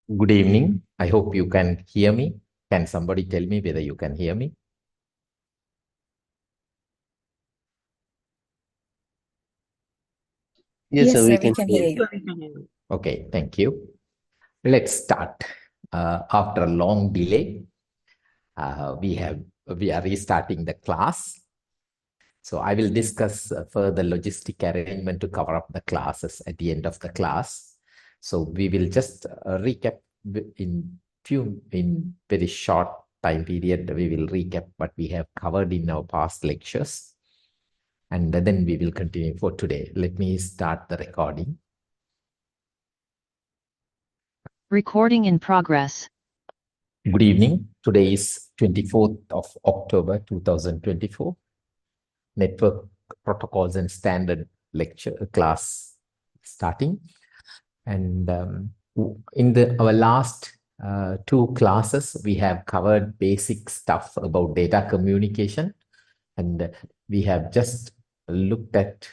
Good evening. I hope you can hear me. Can somebody tell me whether you can hear me? Yes, sir, Yes, we sir, can we can hear hear you. you. Okay, thank you. Let's start. After a long delay, we are restarting the class. So I will discuss further logistic arrangement to cover up the classes at the end of the class. So we will just recap in very short time period. We will recap what we have covered in our past lectures. And then we will continue for today. Let me start the recording. Recording in progress. Good evening. Today is 24th of October 2024. Network Protocols and Standard lecture class starting. And in our last two classes, we have covered basic stuff about data communication. And we have just looked at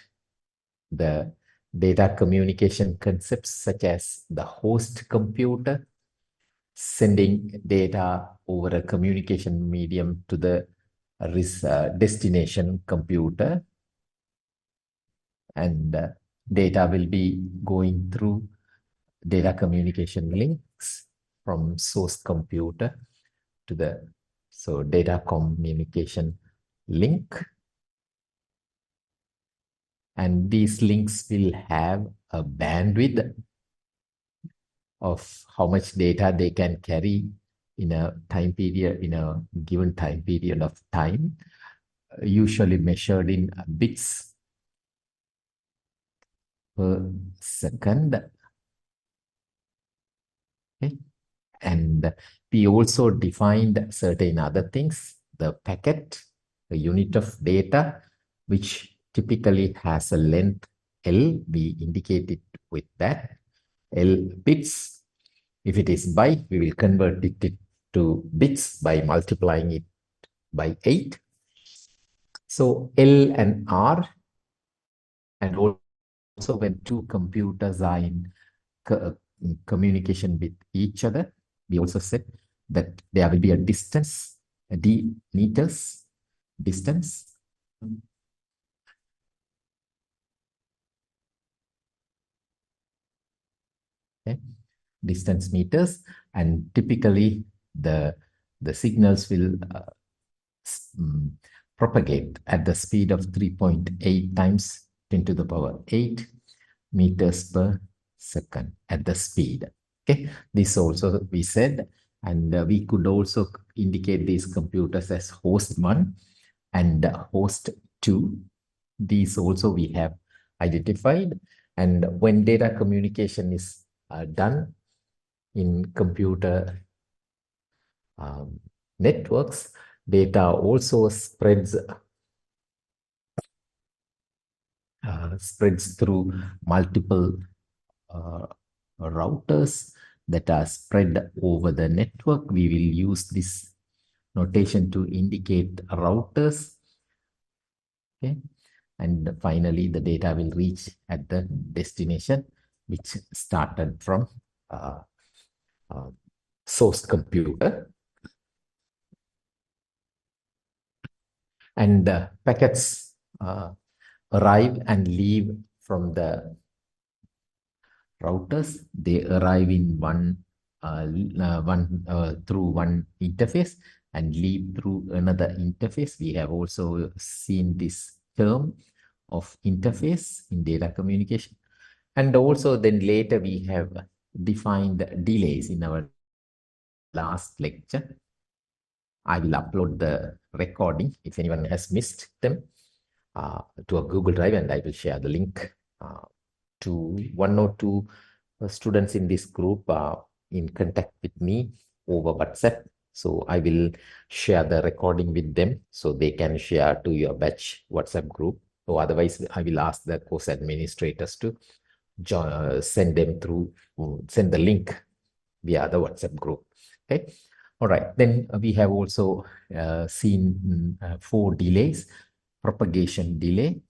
the data communication concepts such as the host computer, sending data over a communication medium to the destination computer, and data will be going through data communication links from source computer to the data communication link. And these links will have a bandwidth of how much data they can carry in a time period, in a given time period of time, usually measured in bits per second. Okay. And we also defined certain other things, the packet, a unit of data, which typically has a length L. We indicate it with that. L bits. If it is byte, we will convert it to bits by multiplying it by 8. So L and R, and also when two computers are in communication with each other, we also said that there will be a distance, a d meters distance. Okay. Distance meters, and typically the signals will propagate at the speed of 3.8 times 10 to the power 8 meters per second at the speed. Okay, this also we said, and we could also indicate these computers as host 1 and host 2. These also we have identified, and when data communication is done in computer networks, data also spreads through multiple routers that are spread over the network. We will use this notation to indicate routers. Okay, and finally the data will reach at the destination, which started from source computer. And packets arrive and leave from the routers. They arrive in through one interface and leave through another interface. We have also seen this term of interface in data communication. And also then later we have defined delays in our last lecture. I will upload the recording if anyone has missed them to a Google Drive, and I will share the link to one or two students in this group in contact with me over WhatsApp. So I will share the recording with them so they can share to your batch WhatsApp group. Or otherwise, I will ask the course administrators to send the link via the WhatsApp group. Okay. All right. Then we have also seen 4 delays: propagation delay,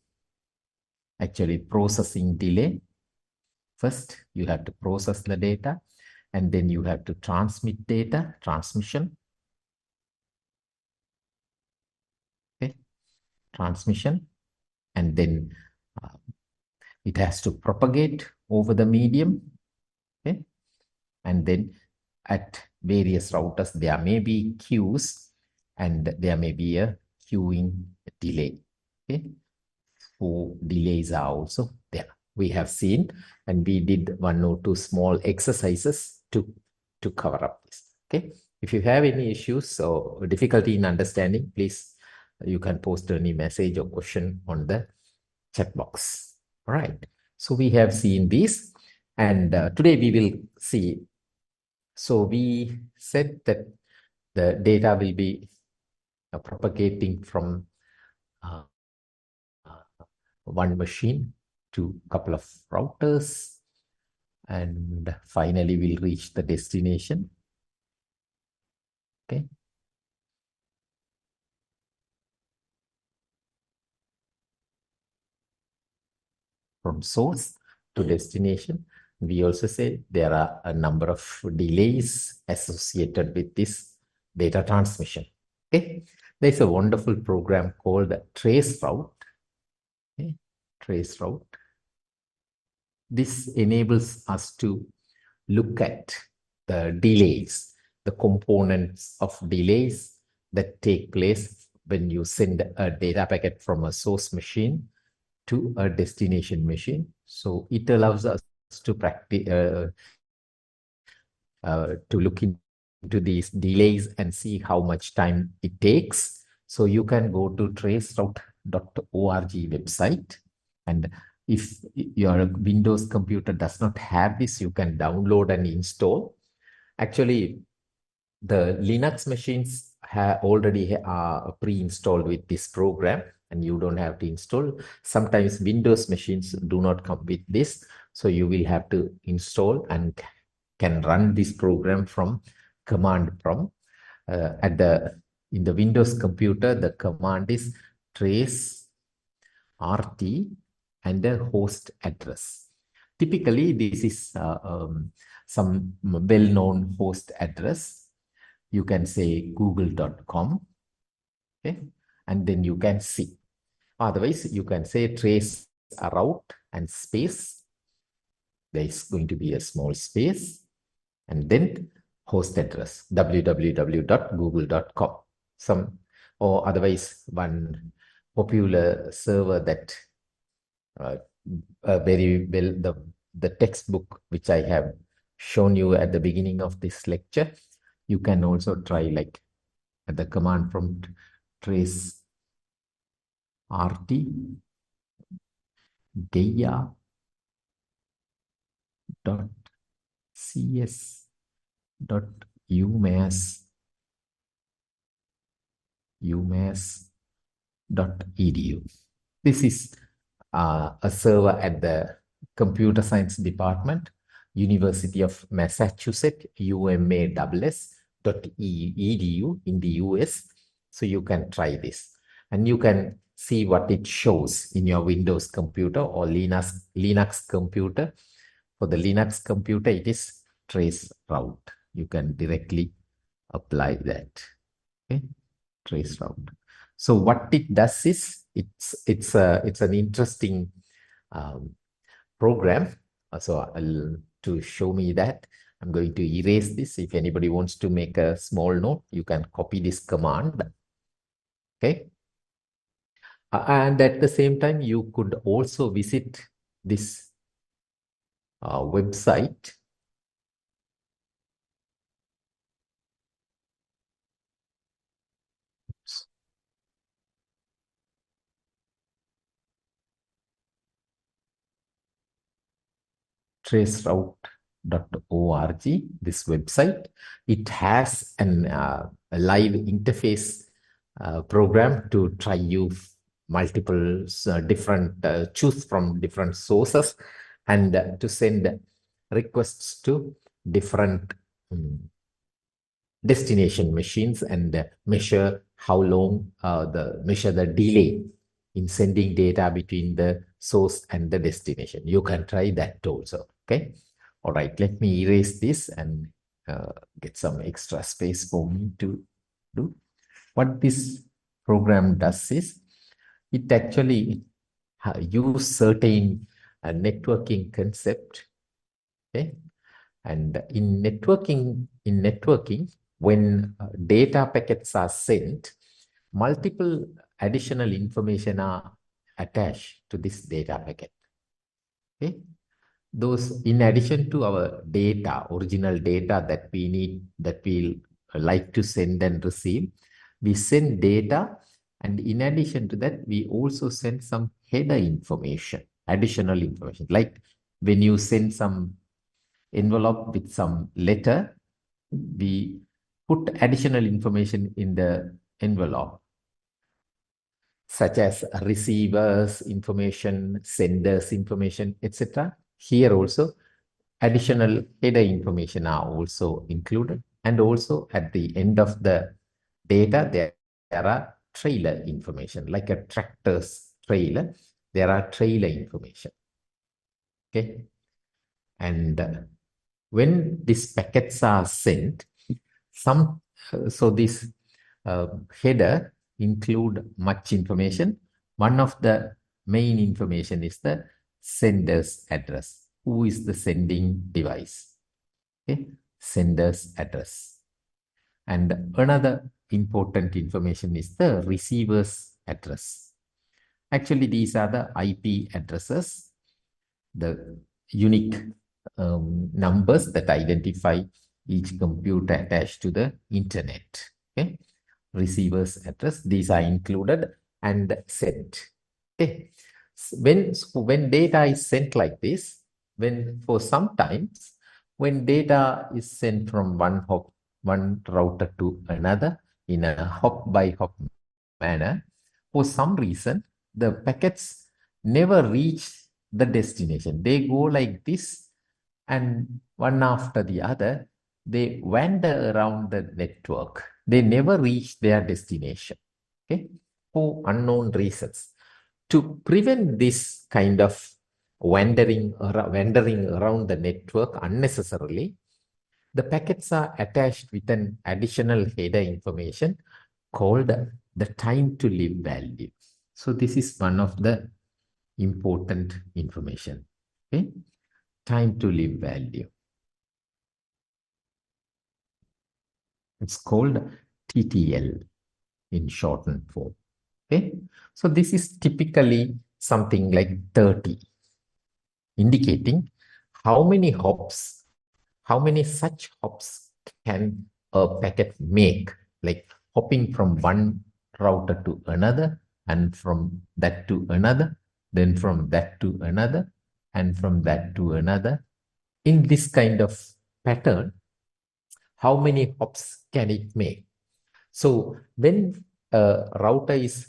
actually processing delay. First, you have to process the data. and then you have to transmit data, transmission. Okay, transmission, and then uh, it has to propagate over the medium. Okay, and then at various routers there may be queues and there may be a queuing delay. Okay, so delays are also there. We have seen, and we did one or two small exercises to cover up this. Okay, if you have any issues or difficulty in understanding, please you can post any message or question on the chat box. All right, so we have seen this, and today we will see. So we said that the data will be propagating from uh, one machine to a couple of routers, and finally we'll reach the destination. Okay. From source to destination. We also say there are a number of delays associated with this data transmission. Okay. There's a wonderful program called trace route. Okay. Trace route. This enables us to look at the delays, the components of delays that take place when you send a data packet from a source machine to a destination machine. So it allows us to practice, to look into these delays and see how much time it takes. So you can go to traceroute.org website, and if your Windows computer does not have this, you can download and install. Actually, the Linux machines already are pre-installed with this program, and you don't have to install. Sometimes Windows machines do not come with this, so you will have to install and can run this program from command prompt. In the Windows computer, the command is trace rt and the host address. Typically, this is some well-known host address. You can say google.com, okay, and then you can see. Otherwise, you can say trace a route and space. There is going to be a small space, and then host address www.google.com. Or otherwise, one popular server that very well, the textbook which I have shown you at the beginning of this lecture, you can also try like at the command prompt trace rt gaia dot cs dot umass dot edu. This is a server at the computer science department, University of Massachusetts, UMass.edu in the US. So you can try this, and you can see what it shows in your Windows computer or Linux computer. For the Linux computer, it is trace route. You can directly apply that. Okay, trace route. So what it does is it's an interesting program. So to show me that, I'm going to erase this. If anybody wants to make a small note, you can copy this command. Okay. And at the same time, you could also visit this website. traceroute.org, this website. It has a live interface program to try you multiple different, choose from different sources, and to send requests to different destination machines and measure how long measure the delay in sending data between the source and the destination. You can try that also. Okay. All right, let me erase this and get some extra space for me to do. What this program does is it actually use certain networking concept. Okay, and in networking, when data packets are sent, multiple additional information are attached to this data packet. Okay, those in addition to our data, original data that we need, that we like to send and receive, we send data, and in addition to that, we also send some header information, additional information. Like when you send some envelope with some letter, we put additional information in the envelope, such as receivers information, senders information, etc. Here also, additional header information are also included. And also at the end of the data, there are trailer information, like a tractor's trailer. There are trailer information. Okay. And when these packets are sent, so this header include much information. One of the main information is the sender's address. Who is the sending device? Okay, sender's address. And another important information is the receiver's address. Actually, these are the IP addresses, the unique numbers that identify each computer attached to the internet. Okay, receiver's address, these are included and sent. Okay, when data is sent like this, for sometimes when data is sent from one router to another in a hop by hop manner, for some reason the packets never reach the destination. They go like this, and one after the other, they wander around the network. They never reach their destination, okay, for unknown reasons. To prevent this kind of wandering around the network unnecessarily, the packets are attached with an additional header information called the time to live value. So this is one of the important information. Okay, time to live value. It's called TTL in shortened form. Okay, so this is typically something like 30, indicating how many hops, how many such hops can a packet make, like hopping from one router to another, and from that to another, then from that to another, and from that to another. In this kind of pattern, how many hops can it make? So when a router is,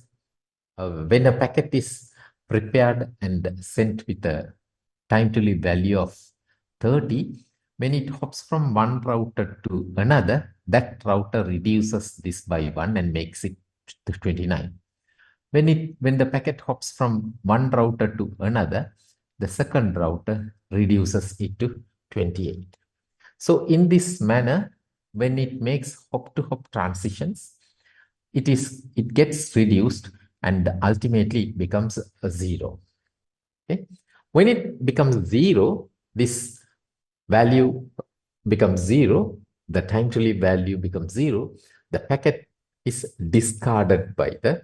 when a packet is prepared and sent with a time to live value of 30, when it hops from one router to another, that router reduces this by 1 and makes it 29. When the packet hops from one router to another, the second router reduces it to 28. So in this manner, when it makes hop-to-hop transitions, it gets reduced and ultimately it becomes a 0. Okay? When it becomes 0, this value becomes 0, the time to live value becomes 0, the packet is discarded by the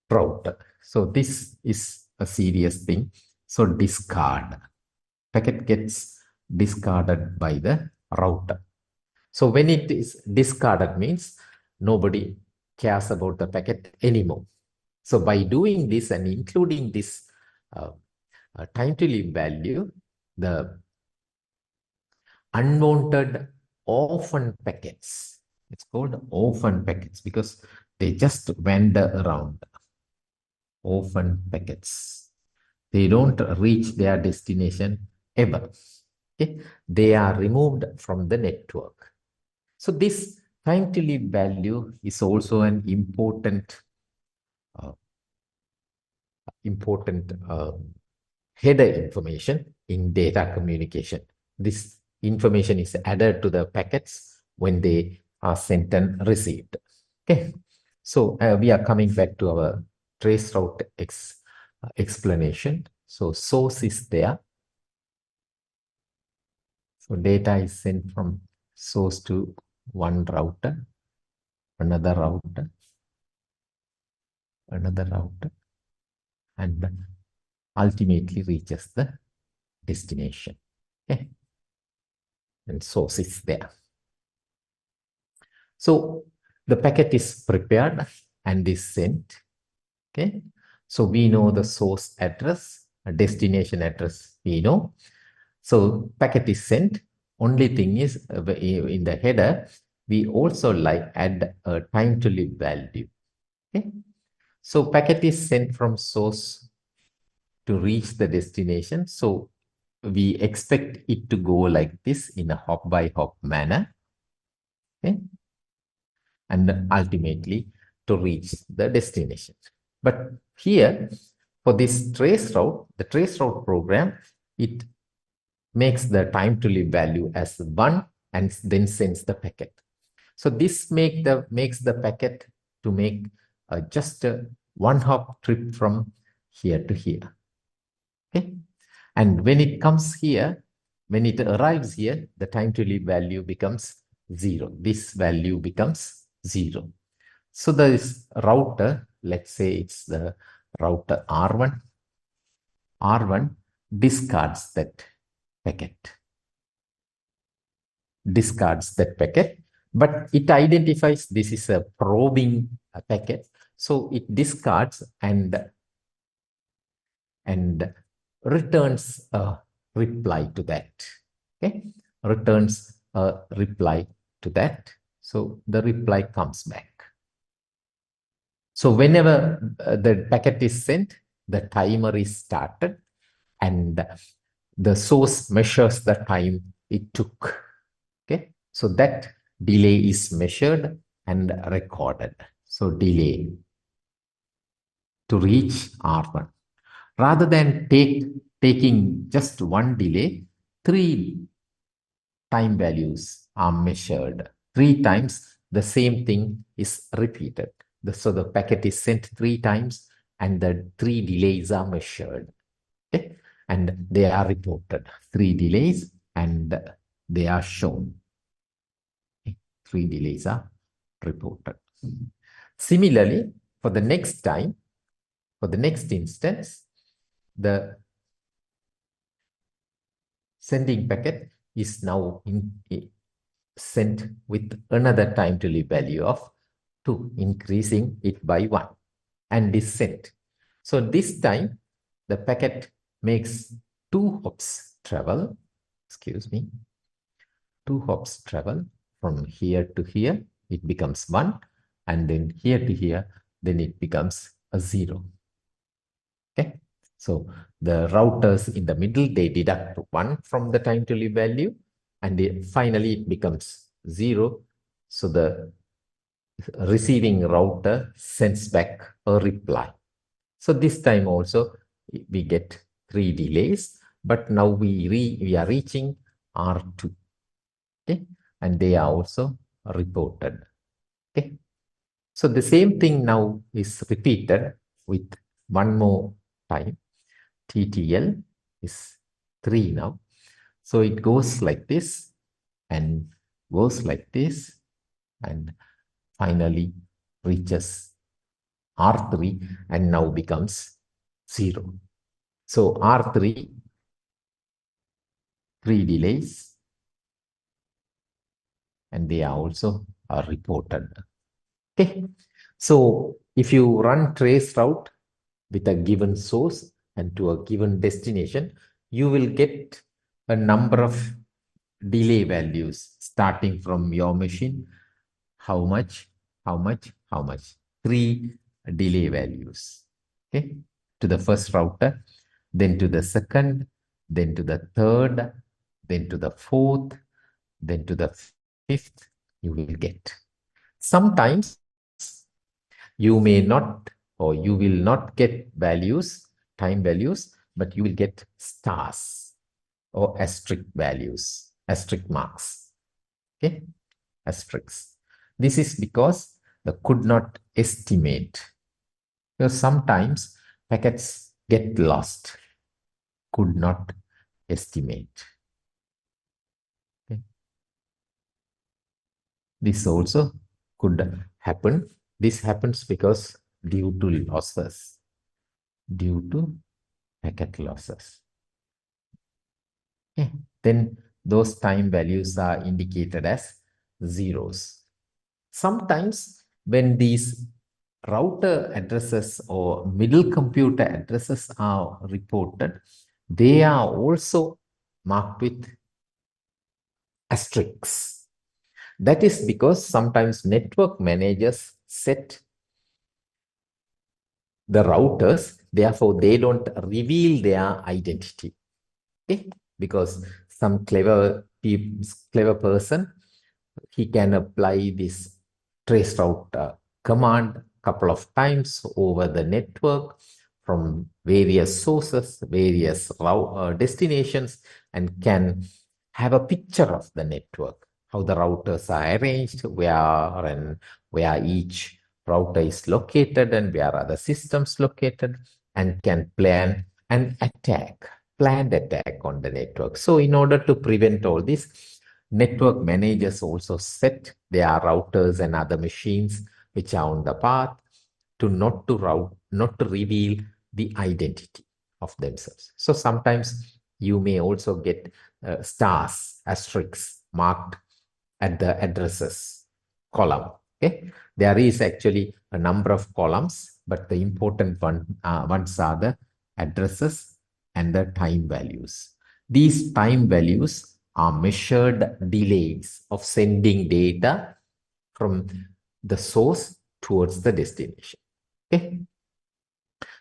router. So this is a serious thing. So discard. Packet gets discarded by the router. So when it is discarded means nobody cares about the packet anymore. So by doing this and including this time to live value, the unwanted orphan packets, it's called orphan packets because they just wander around. Orphan packets, they don't reach their destination ever. Okay? They are removed from the network. So this time to live value is also an important header information in data communication. This information is added to the packets when they are sent and received. Okay, so we are coming back to our trace route explanation. So source is there. So data is sent from source to one router, another router, and ultimately reaches the destination. Okay, and source is there. So the packet is prepared and is sent. Okay, so we know the source address, a destination address we know. So packet is sent. Only thing is in the header, we also add a time to live value. Okay, so packet is sent from source to reach the destination. So we expect it to go like this in a hop by hop manner. Okay, and ultimately to reach the destination. But here, for this trace route, the trace route program, it makes the time to live value as 1 and then sends the packet. So this makes the packet to make just a one hop trip from here to here. Okay, and when it comes here, when it arrives here, the time to live value becomes 0. This value becomes 0. So this router, let's say it's the router R1. R1 discards that packet. But it identifies this is a probing packet. So it discards and returns a reply to that. Okay, returns a reply to that. So the reply comes back. So whenever the packet is sent, the timer is started and the source measures the time it took. Okay, so that delay is measured and recorded. So delay to reach R1. Rather than taking just one delay, 3 time values are measured. 3 times the same thing is repeated. So the packet is sent 3 times and the 3 delays are measured. Okay? And they are reported. 3 delays and they are shown. Okay? 3 delays are reported. Similarly, for the next time, for the next instance, the sending packet is now sent with another time to live value of 2, increasing it by 1, and is sent. So this time the packet makes 2 hops travel, 2 hops travel from here to here, it becomes 1, and then here to here, then it becomes a 0. Okay, so the routers in the middle, they deduct 1 from the time to live value, and finally it becomes 0. So the receiving router sends back a reply. So this time also we get 3 delays, but now we are reaching R2. Okay, and they are also reported. Okay, so the same thing now is repeated with one more time. TTL is 3 now. So it goes like this and goes like this and finally reaches R3 and now becomes 0. So R3, 3 delays, and they are also reported. Okay, so if you run trace route with a given source and to a given destination, you will get a number of delay values starting from your machine. How much? 3 delay values. Okay, to the first router, then to the second, then to the third, then to the fourth, then to the fifth, you will get. Sometimes you may not, or you will not get values, time values, but you will get stars or asterisk values, asterisk marks. Okay, asterisks. This is because the could not estimate. Because sometimes packets get lost. Could not estimate. Okay. This also could happen. This happens because due to losses. Due to packet losses. Okay. Then those time values are indicated as zeros. Sometimes when these router addresses or middle computer addresses are reported, they are also marked with asterisks. That is because sometimes network managers set the routers, therefore they don't reveal their identity. Okay? Because some clever person, he can apply this traceroute command couple of times over the network from various sources, various destinations, and can have a picture of the network, how the routers are arranged, where each router is located and where are the systems located, and can plan an planned attack on the network. So in order to prevent all this, network managers also set their routers and other machines which are on the path to not to reveal the identity of themselves. So sometimes you may also get stars, asterisks marked at the addresses column. Okay, there is actually a number of columns, but the important ones are the addresses and the time values. These time values are measured delays of sending data from the source towards the destination. Okay.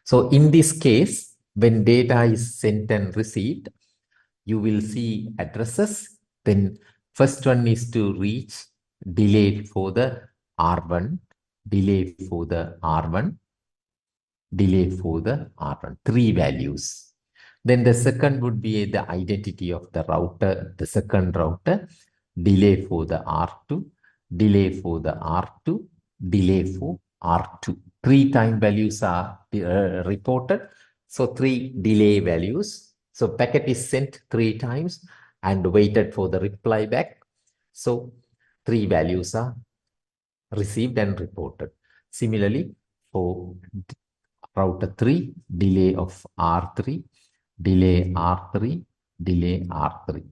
So in this case, when data is sent and received, you will see addresses. Then first one is to reach, delay for the R1, delay for the R1, delay for the R1, 3 values. Then the second would be the identity of the router, the second router, delay for the R2, delay for the R2, delay for R2. 3 time values are reported. So 3 delay values. So packet is sent 3 times and waited for the reply back. So 3 values are received and reported. Similarly, for router 3, delay of R3, delay R3, delay R3.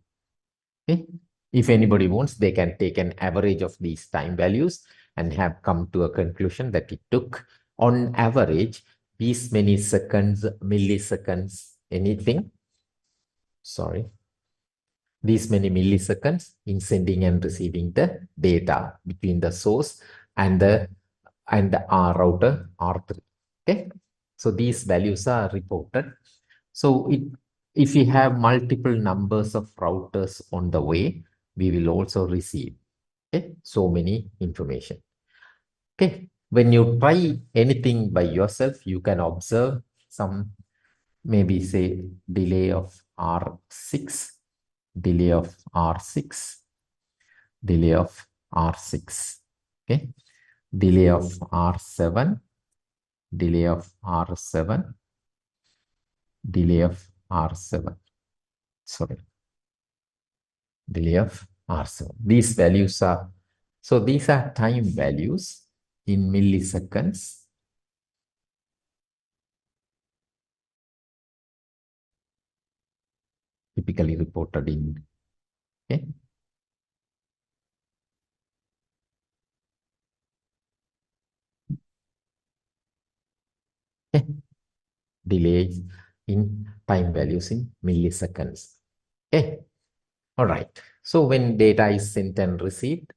Okay. If anybody wants, they can take an average of these time values and have come to a conclusion that it took on average these many seconds, milliseconds, anything. Sorry. These many milliseconds in sending and receiving the data between the source and the R router R3. Okay. So these values are reported. So if we have multiple numbers of routers on the way, we will also receive so many information. Okay. When you try anything by yourself, you can observe some, maybe say delay of R6, delay of R6, delay of R6, okay, delay of R7, delay of R7, delay of R7, sorry, delay of R7. These values are, so these are time values in milliseconds. Typically reported in, okay. Okay. Delays in time values in milliseconds. Okay. All right. So when data is sent and received,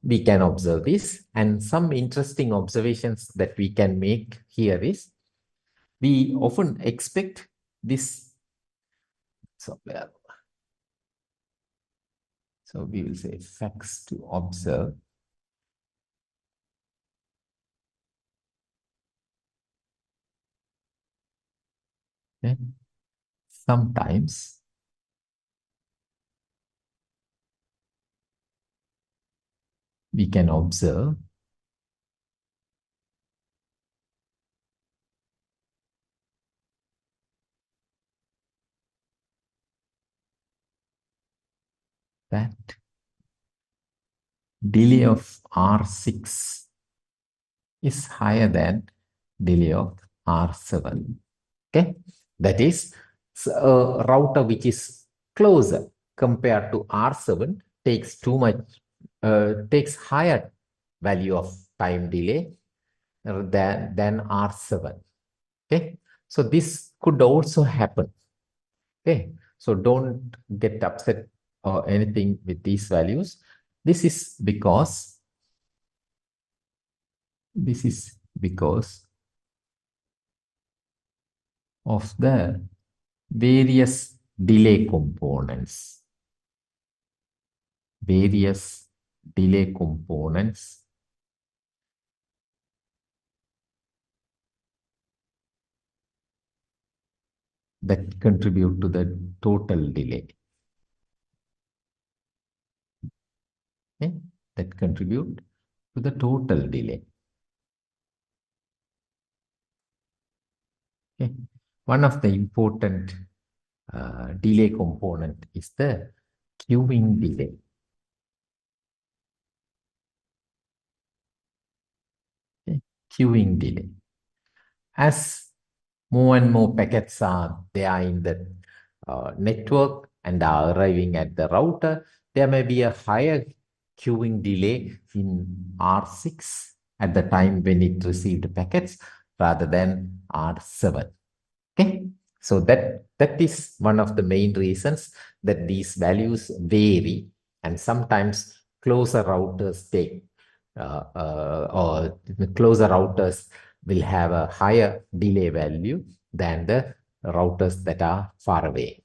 we can observe this. And some interesting observations that we can make here is, we often expect this. So we will say facts to observe. Okay. sometimes we can observe that delay of R6 is higher than delay of R7. Okay, that is a router which is closer compared to R7 takes takes higher value of time delay than R7. Okay, so this could also happen. Okay, so don't get upset or anything with these values. This is because of the various delay components. Various delay components that contribute to the total delay. Okay? That contribute to the total delay. Okay? One of the important delay component is the queuing delay. Okay? Queuing delay. As more and more packets are there in the network and are arriving at the router, there may be a higher queuing delay in R6 at the time when it received packets rather than R7. Okay, so that is one of the main reasons that these values vary, and sometimes closer routers take or the closer routers will have a higher delay value than the routers that are far away.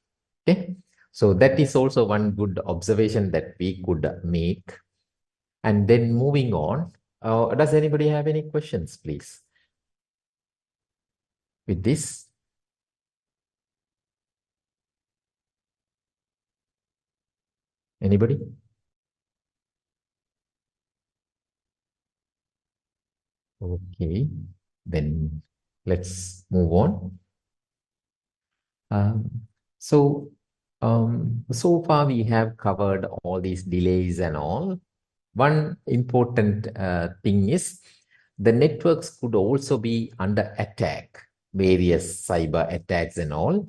Okay, so that is also one good observation that we could make. And then moving on, does anybody have any questions, please, with this? Anybody? Okay, then let's move on. Um, so, so far we have covered all these delays and all. One important thing is the networks could also be under attack, various cyber attacks and all.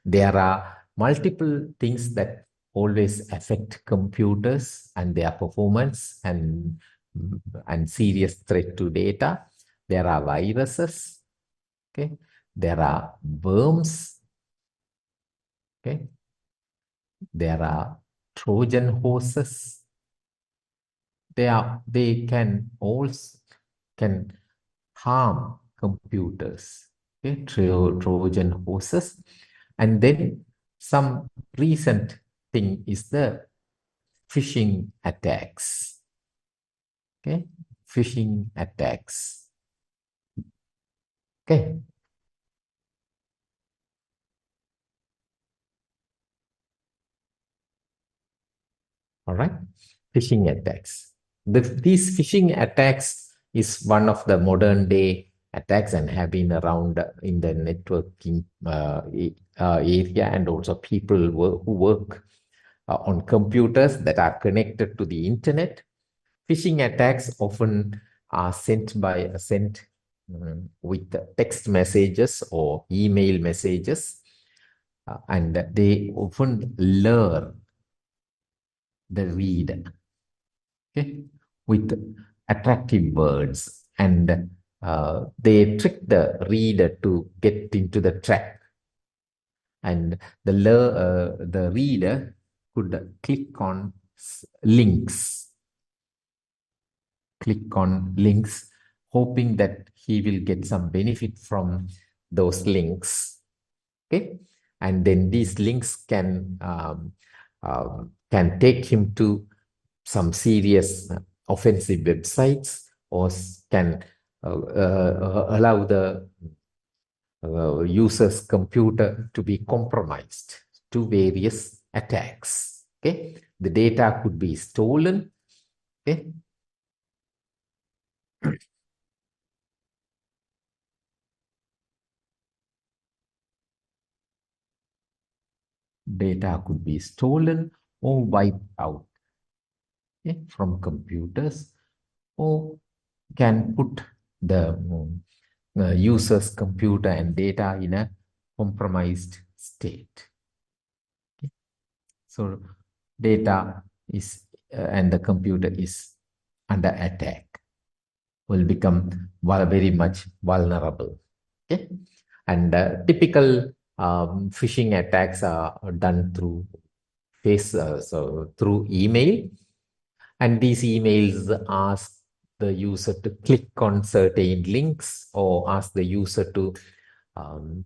There are multiple things that always affect computers and their performance and serious threat to data. There are viruses, okay? There are worms, okay? There are Trojan horses. They can also can harm computers, okay? Trojan horses. And then some recent thing is the phishing attacks. Okay, phishing attacks. Okay. All right. Phishing attacks. These phishing attacks is one of the modern day attacks and have been around in the networking area, and also people who work on computers that are connected to the internet. Phishing attacks often are sent with text messages or email messages, and they often lure the reader, okay, with attractive words, and they trick the reader to get into the trap, and the reader could click on links hoping that he will get some benefit from those links. Okay, and then these links can take him to some serious offensive websites, or can allow the user's computer to be compromised to various attacks. Okay, the data could be stolen. Okay, data could be stolen or wiped out, okay, from computers, or can put the user's computer and data in a compromised state. Okay. So data is and the computer is under attack, will become very much vulnerable. Okay, and typical phishing attacks are done through through email, and these emails ask the user to click on certain links or ask the user to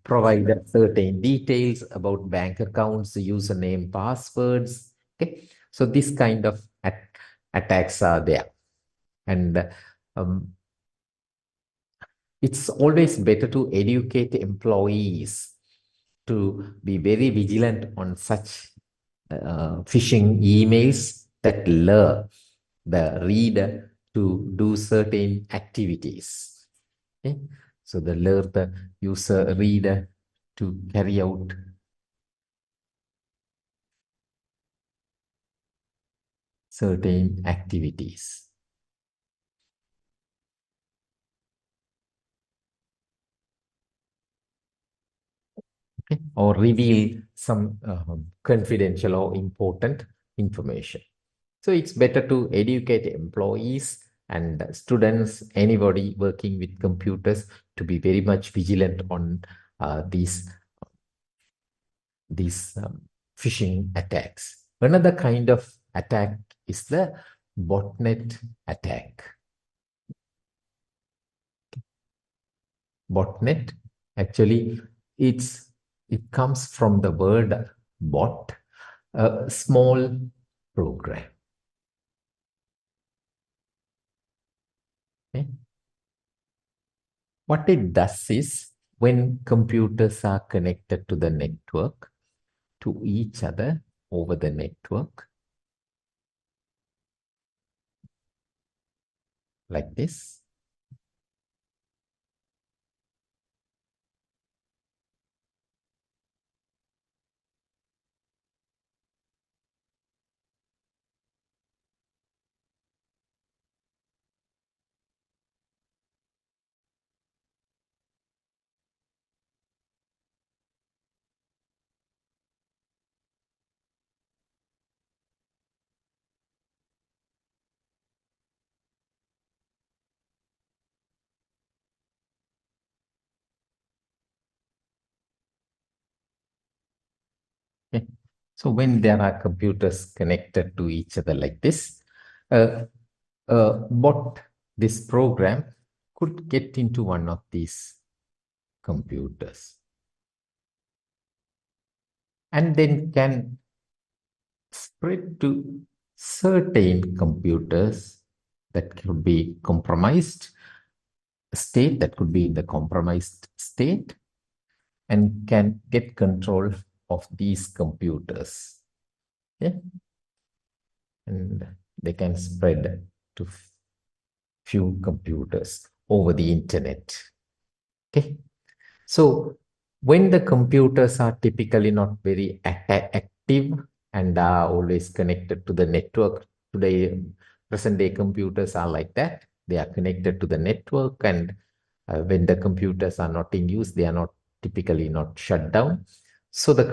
provide certain details about bank accounts, username, passwords. Okay, so this kind of attacks are there, and um, it's always better to educate employees to be very vigilant on such phishing emails that lure the reader to do certain activities. Okay? So they lure the user reader to carry out certain activities. Okay? Or reveal some confidential or important information. So it's better to educate employees and students, anybody working with computers, to be very much vigilant on these phishing attacks. Another kind of attack is the botnet attack. Botnet, actually, it comes from the word bot, a small program. Okay? What it does is, when computers are connected to the network, to each other over the network, like this. Okay. So when there are computers connected to each other like this, bot, this program could get into one of these computers and then can spread to certain computers that could be compromised state, that could be in the compromised state, and can get control of these computers. Okay? And they can spread to few computers over the internet. Okay, so when the computers are typically not very active and are always connected to the network, today present day computers are like that. They are connected to the network, and when the computers are not in use, they are not typically not shut down. So the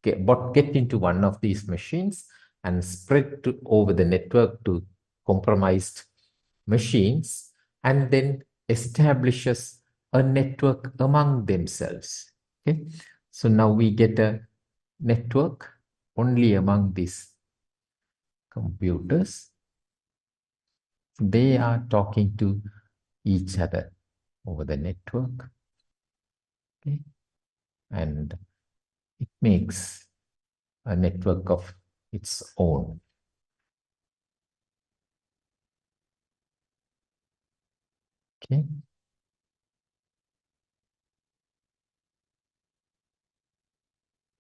bot get into one of these machines and spread over the network to compromised machines, and then establishes a network among themselves. Okay, so now we get a network only among these computers. They are talking to each other over the network. Okay, and it makes a network of its own. Okay,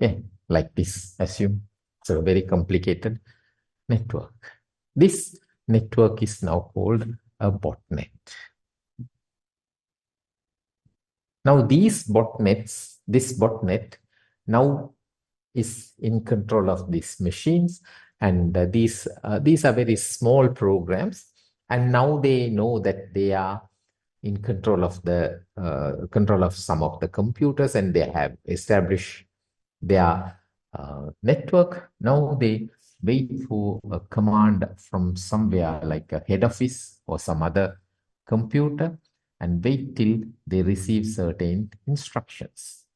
Okay, like this, assume it's a very complicated network. This network is now called a botnet. Now this botnet now is in control of these machines, and these are very small programs, and now they know that they are in control of some of the computers, and they have established their network. Now they wait for a command from somewhere like a head office or some other computer, and wait till they receive certain instructions.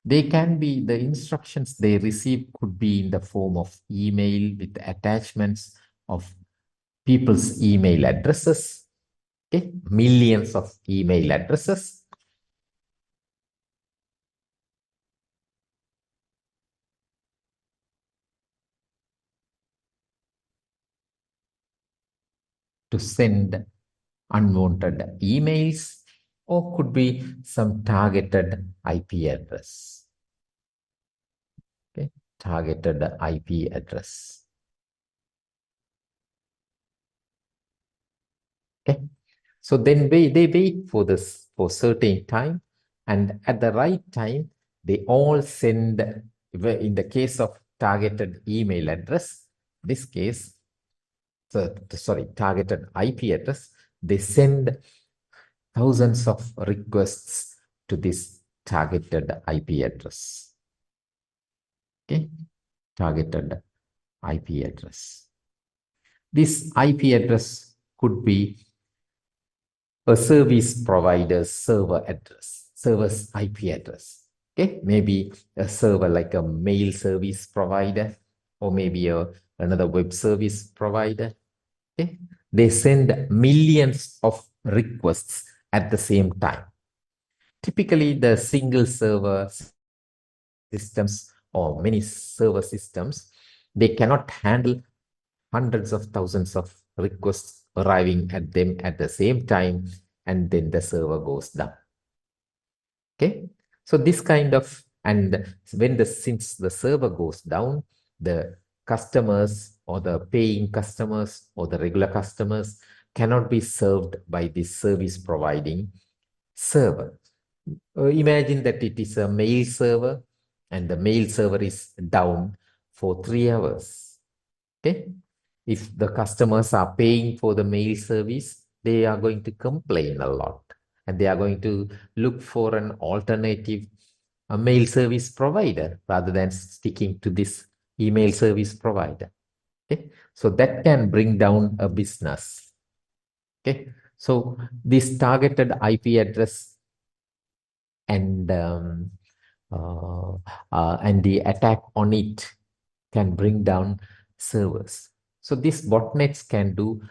The instructions they receive could be in the form of email with attachments of people's email addresses, okay, millions of email addresses. To send unwanted emails, or could be some targeted IP address. Okay, targeted IP address. Okay, so then they wait for this for certain time, and at the right time, they all send, in the case of targeted email address, this case, sorry, targeted IP address, they send thousands of requests to this targeted IP address. Okay, targeted IP address. This IP address could be a service provider's server's IP address. Okay, maybe a server like a mail service provider, or maybe another web service provider. Okay, they send millions of requests at the same time. Typically, the single server systems or many server systems, they cannot handle hundreds of thousands of requests arriving at them at the same time, and then the server goes down. Okay, so this kind of, and since the server goes down, the customers or the paying customers or the regular customers cannot be served by this service providing server. Imagine that it is a mail server, and the mail server is down for 3 hours. Okay, if the customers are paying for the mail service, they are going to complain a lot, and they are going to look for an alternative mail service provider rather than sticking to this email service provider. Okay, so that can bring down a business. Okay, so this targeted IP address and the attack on it can bring down servers. So these botnets can do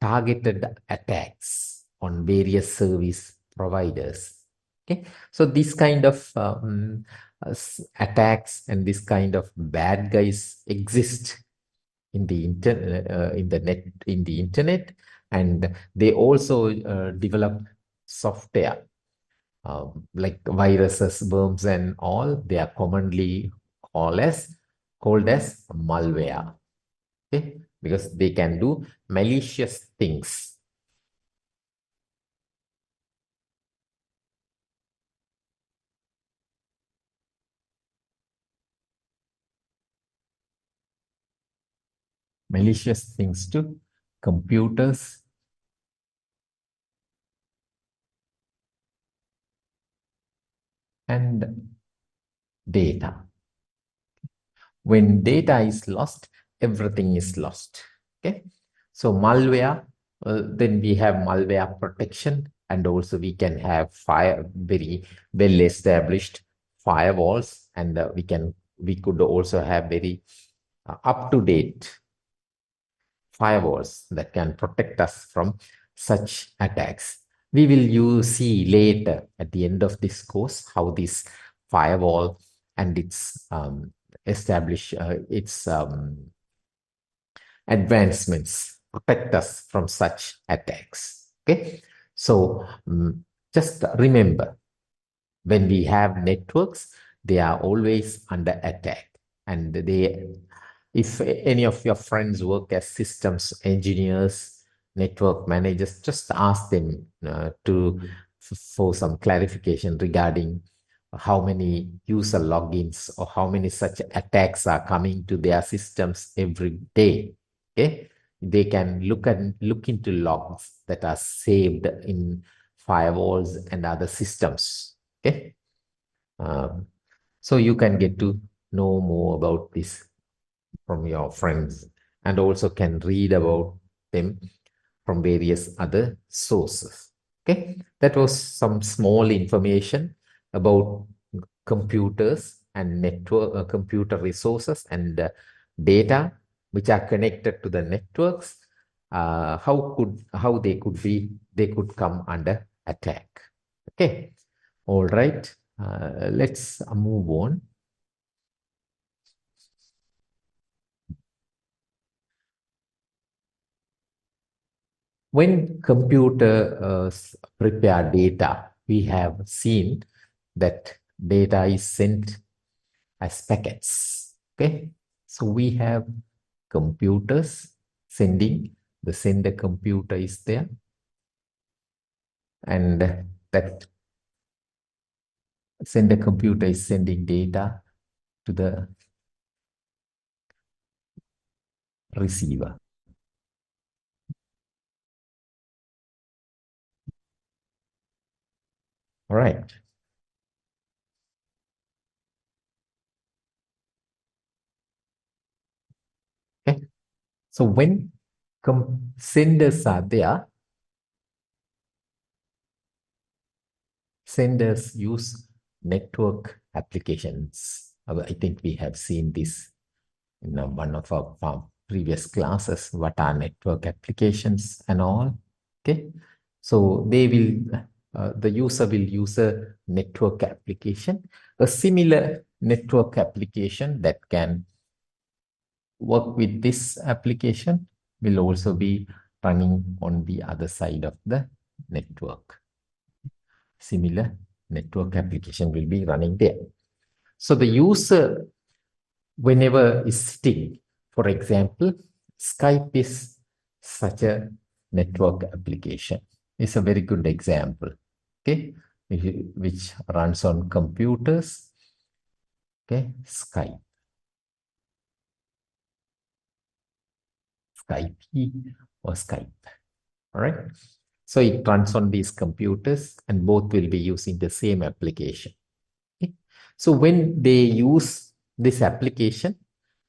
targeted attacks on various service providers. Okay, so this kind of attacks and this kind of bad guys exist in the internet, and they also develop software like viruses, worms, and all. They are commonly called as malware. Okay, because they can do malicious things. Malicious things to computers and data. When data is lost, everything is lost. Okay, so malware, then we have malware protection, and also we can have very well established firewalls, and we could also have very up to date firewalls that can protect us from such attacks. We will see later at the end of this course how this firewall and its advancements protect us from such attacks. Okay, so just remember, when we have networks, they are always under attack. And if any of your friends work as systems engineers, network managers, just ask them for some clarification regarding how many user logins or how many such attacks are coming to their systems every day. Okay, they can look into logs that are saved in firewalls and other systems. Okay, so you can get to know more about this from your friends, and also can read about them from various other sources. Okay, that was some small information about computers and network computer resources and data which are connected to the networks. How they could come under attack. Okay, all right. Let's move on. When computers prepare data, we have seen that data is sent as packets. Okay, so we have computers sending, the sender computer is there, and that sender computer is sending data to the receiver. All right. Okay. So when senders are there, senders use network applications. I think we have seen this in one of our previous classes, what are network applications and all. Okay, so the user will use a network application, a similar network application that can work with this application will also be running on the other side of the network. Similar network application will be running there. So the user, whenever is sitting, for example, Skype is such a network application. It's a very good example, okay, which runs on computers. Okay, Skype or Skype. All right. So it runs on these computers and both will be using the same application. Okay? So when they use this application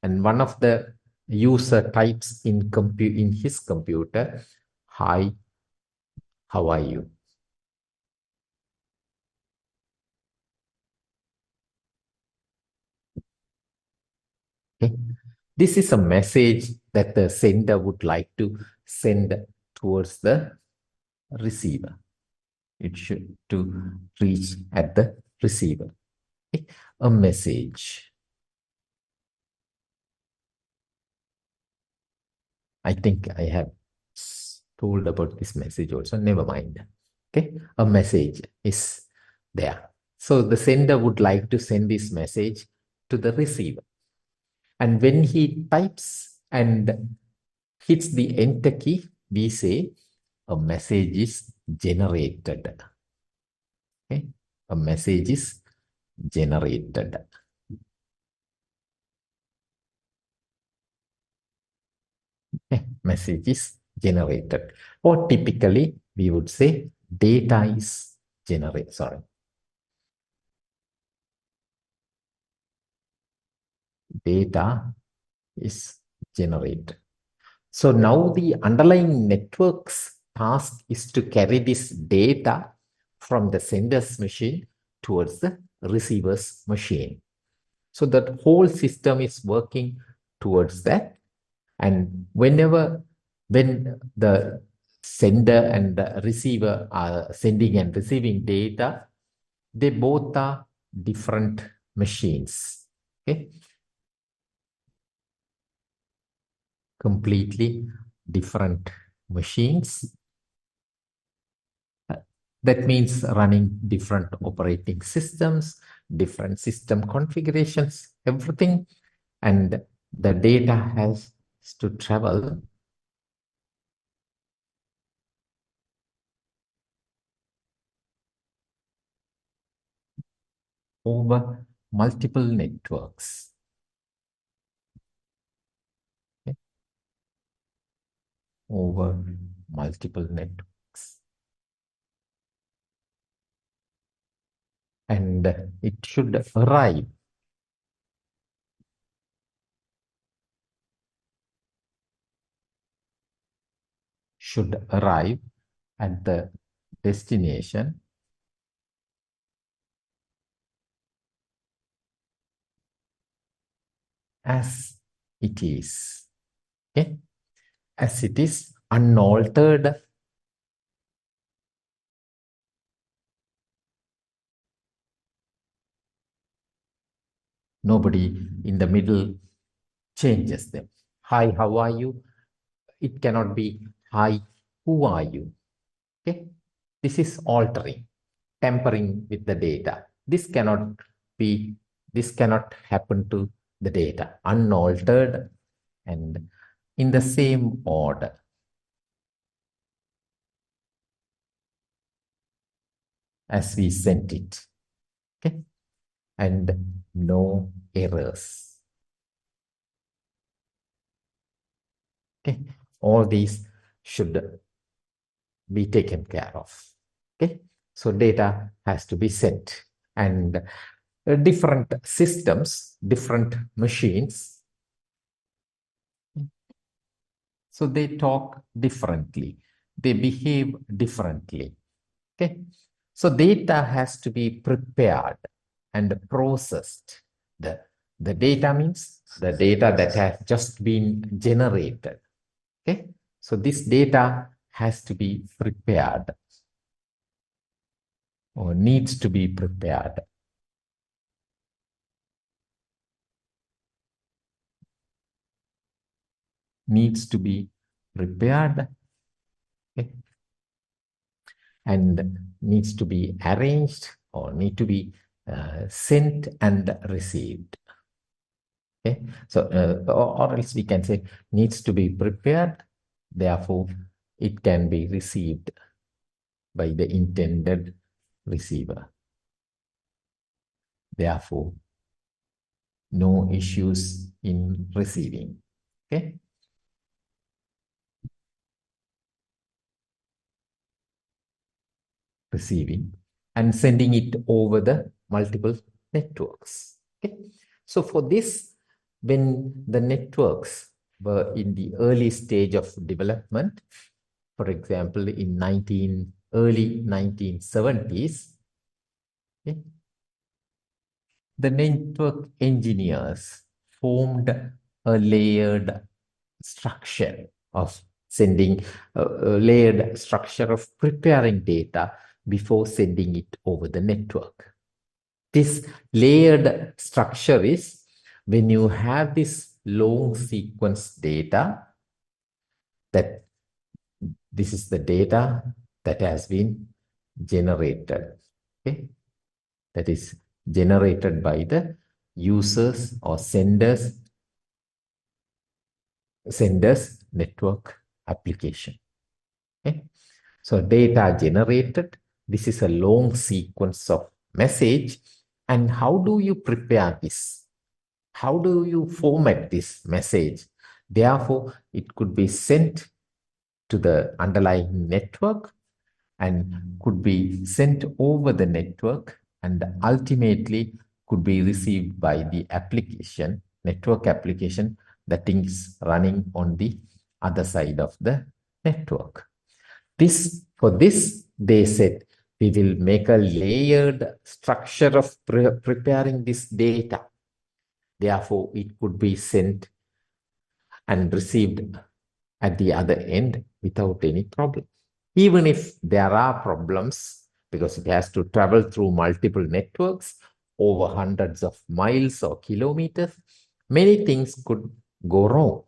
and one of the user types in his computer, "Hi, how are you?" Okay? This is a message that the sender would like to send towards the receiver. It should to reach at the receiver. Okay? A message. I think I have told about this message also. Never mind. Okay, a message is there. So the sender would like to send this message to the receiver. And when he types and hits the enter key, we say a message is generated. Okay, a message is generated. Okay, message is generated. Or typically we would say data is generated. Sorry. Data is generated. So now the underlying network's task is to carry this data from the sender's machine towards the receiver's machine. So that whole system is working towards that. And when the sender and the receiver are sending and receiving data, they both are different machines. Okay, completely different machines. That means running different operating systems, different system configurations, everything, and the data has to travel over multiple networks. Okay? Over multiple networks. And it should arrive at the destination as it is. Okay? As it is, unaltered. Nobody in the middle changes them. Hi, how are you? It cannot be hi, who are you? Okay? This is altering, tampering with the data. This cannot happen to the data. Unaltered and in the same order. As we sent it. Okay? And no errors. Okay? All these should be taken care of. Okay? So data has to be sent. And different systems, different machines, so they talk differently. They behave differently. Okay? So data has to be prepared and processed. The data means the data that has just been generated. Okay? So this data has to be prepared or needs to be prepared. Needs to be prepared. Okay? And needs to be arranged or need to be sent and received. Okay, so or else we can say needs to be prepared, therefore it can be received by the intended receiver. Therefore, no issues in receiving. Okay. Receiving and sending it over the multiple networks. Okay. So for this, when the networks were in the early stage of development, for example, in early 1970s, okay, the network engineers formed a layered structure of sending a layered structure of preparing data before sending it over the network. This layered structure is when you have this long sequence data, that this is the data that has been generated. Okay? That is generated by the users or senders network application. Okay? So data generated, this is a long sequence of message. And how do you prepare this? How do you format this message? Therefore, it could be sent to the underlying network and could be sent over the network and ultimately could be received by the application, network application that is running on the other side of the network. For this, they said, we will make a layered structure of preparing this data. Therefore, it could be sent and received at the other end without any problem. Even if there are problems, because it has to travel through multiple networks over hundreds of miles or kilometers, many things could go wrong.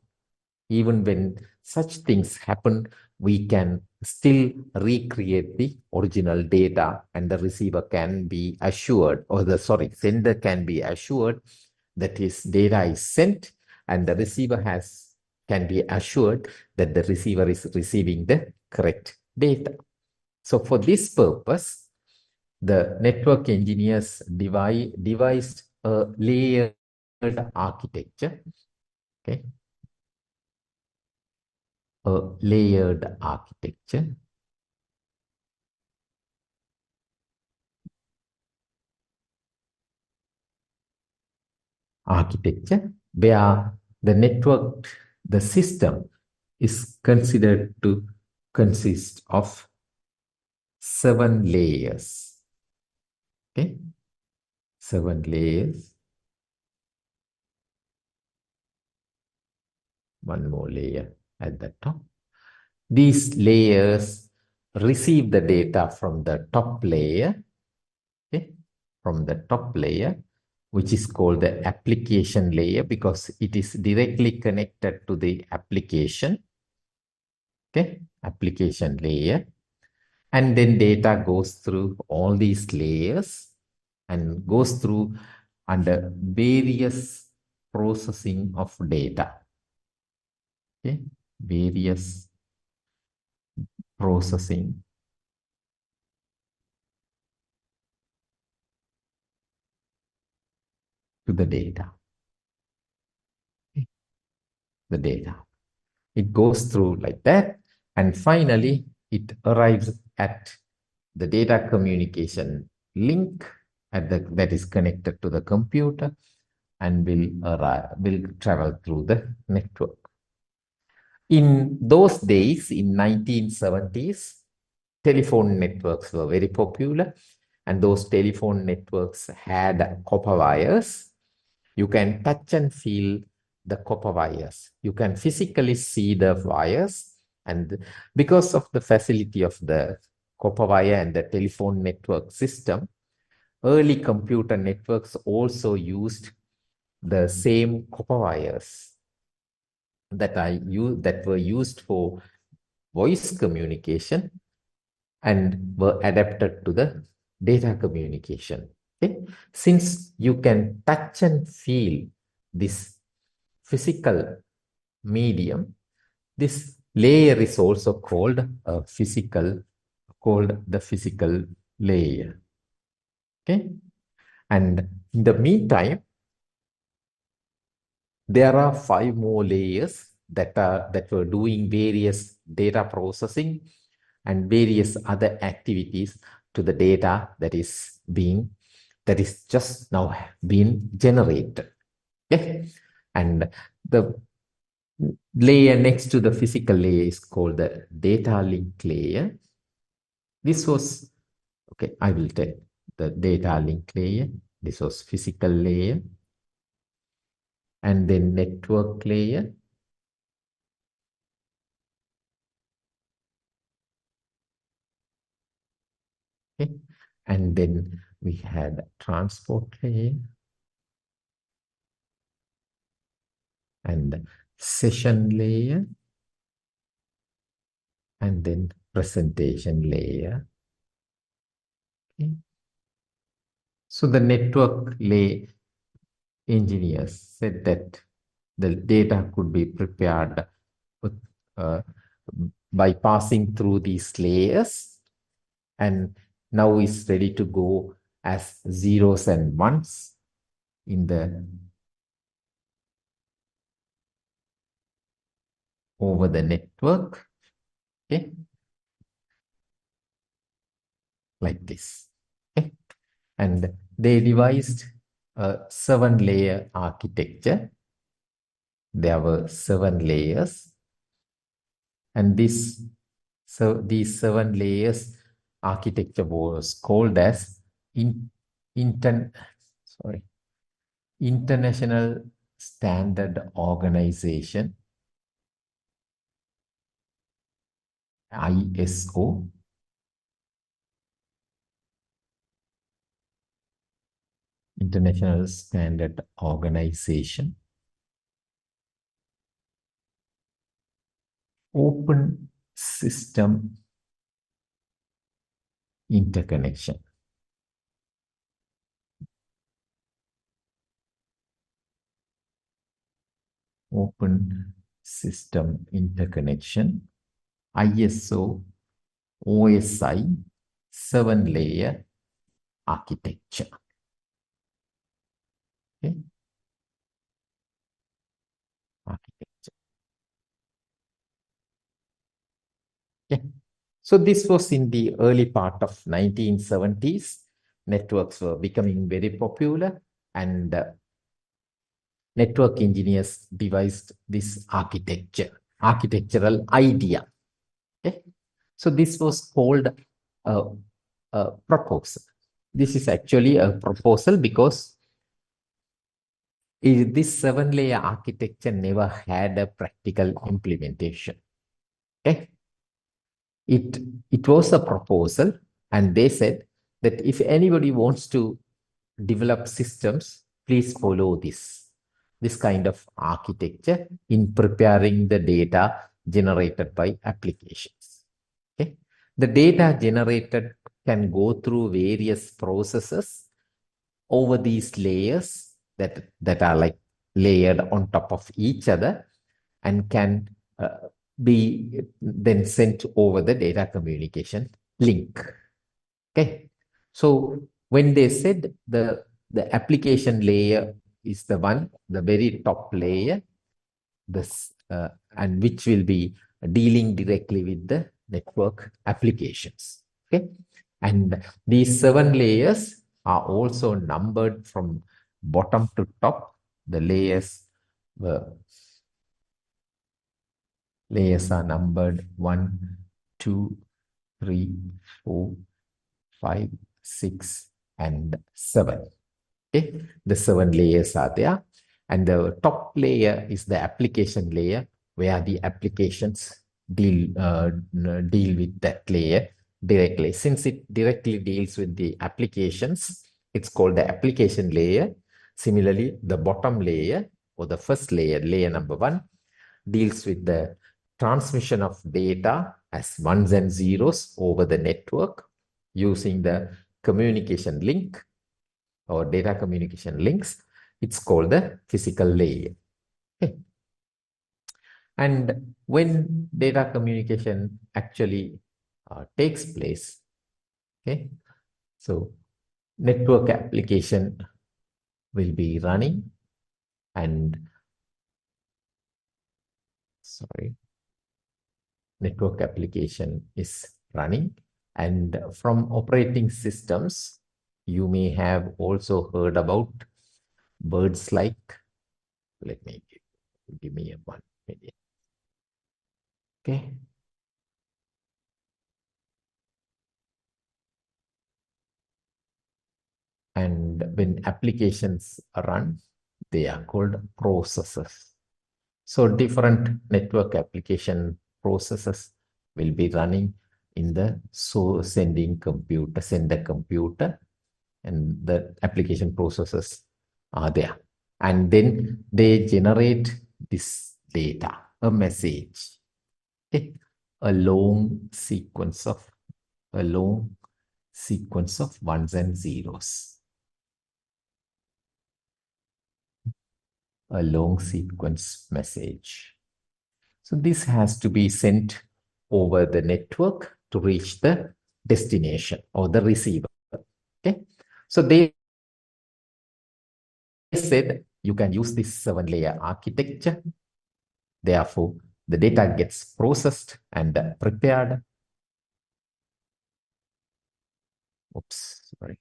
even when such things happen, we can still recreate the original data, and the receiver can be assured, or the sender can be assured that his data is sent, and the receiver can be assured that the receiver is receiving the correct data. So for this purpose, the network engineers devised a layered architecture, okay, a layered architecture where the system is considered to consist of 7 layers, okay, 7 layers, one more layer at the top. These layers receive the data from the top layer, okay, from the top layer, which is called the application layer because it is directly connected to the application, okay, application layer. And then data goes through all these layers and goes through under various processing of data, okay, various processing to the data, okay, the data. It goes through like that, and finally it arrives at the data communication link that is connected to the computer and will travel through the network. In those days, in 1970s, telephone networks were very popular, and those telephone networks had copper wires. You can touch and feel the copper wires. You can physically see the wires, and because of the facility of the copper wire and the telephone network system, early computer networks also used the same copper wires that were used for voice communication and were adapted to the data communication. Okay? Since you can touch and feel this physical medium, this layer is also called the physical layer. Okay? And in the meantime, there are 5 more layers that were doing various data processing and various other activities to the data that is just now being generated. Okay? And the layer next to the physical layer is called the data link layer. This was, okay, I will tell the data link layer. This was physical layer, and then network layer, okay, and then we had transport layer and session layer, and then presentation layer. Okay. So the network layer engineers said that the data could be prepared with, uh, by passing through these layers, and now is ready to go as zeros and ones in the over the network, okay, like this. Okay. And they devised a 7-layer architecture. There were 7 layers, and these 7 layers architecture was called as in, inter, sorry, International Standard Organization, ISO, International Standard Organization. open system interconnection. Open system interconnection, ISO OSI 7-layer architecture. Okay. Architecture. Yeah. So this was in the early part of 1970s. Networks were becoming very popular, and network engineers devised this architectural idea. Okay. So this was called a proposal. This is actually a proposal because this 7-layer architecture never had a practical implementation. Okay. It was a proposal, and they said that if anybody wants to develop systems, please follow this kind of architecture in preparing the data generated by applications. Okay. The data generated can go through various processes over these layers that are like layered on top of each other, and can be then sent over the data communication link. Okay. So when they said the application layer is the one, the very top layer, this and which will be dealing directly with the network applications. Okay. And these 7 layers are also numbered from bottom to top. The layers are numbered 1, 2, 3, 4, 5, 6, and 7. Okay, the 7 layers are there, and the top layer is the application layer, where the applications deal with that layer directly. Since it directly deals with the applications, it's called the application layer. Similarly, the bottom layer, or the first layer, layer number 1, deals with the transmission of data as ones and zeros over the network using the communication link or data communication links. It's called the physical layer. Okay. And when data communication actually takes place, okay, so network application will be running, and network application is running, and from operating systems, you may have also heard about words like, let me give me a 1 minute. Okay. And when applications run, they are called processes. So different network application processes will be running in the sender computer, and the application processes are there. And then they generate this data, a message, okay? a long sequence of ones and zeros. A long sequence message. So this has to be sent over the network to reach the destination or the receiver. Okay. So they said you can use this 7-layer architecture. Therefore, the data gets processed and prepared. Oops, sorry.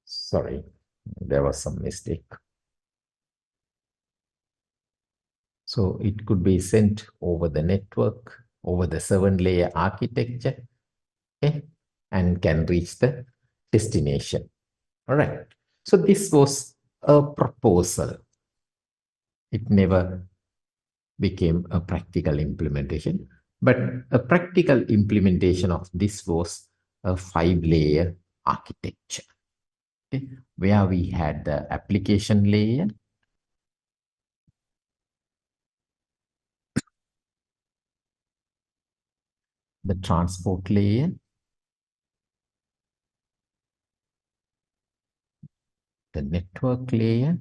Sorry, there was some mistake. So it could be sent over the network, over the 7-layer architecture, okay, and can reach the destination. All right. So this was a proposal. It never became a practical implementation. But a practical implementation of this was a 5-layer architecture, okay, where we had the application layer, the transport layer, the network layer,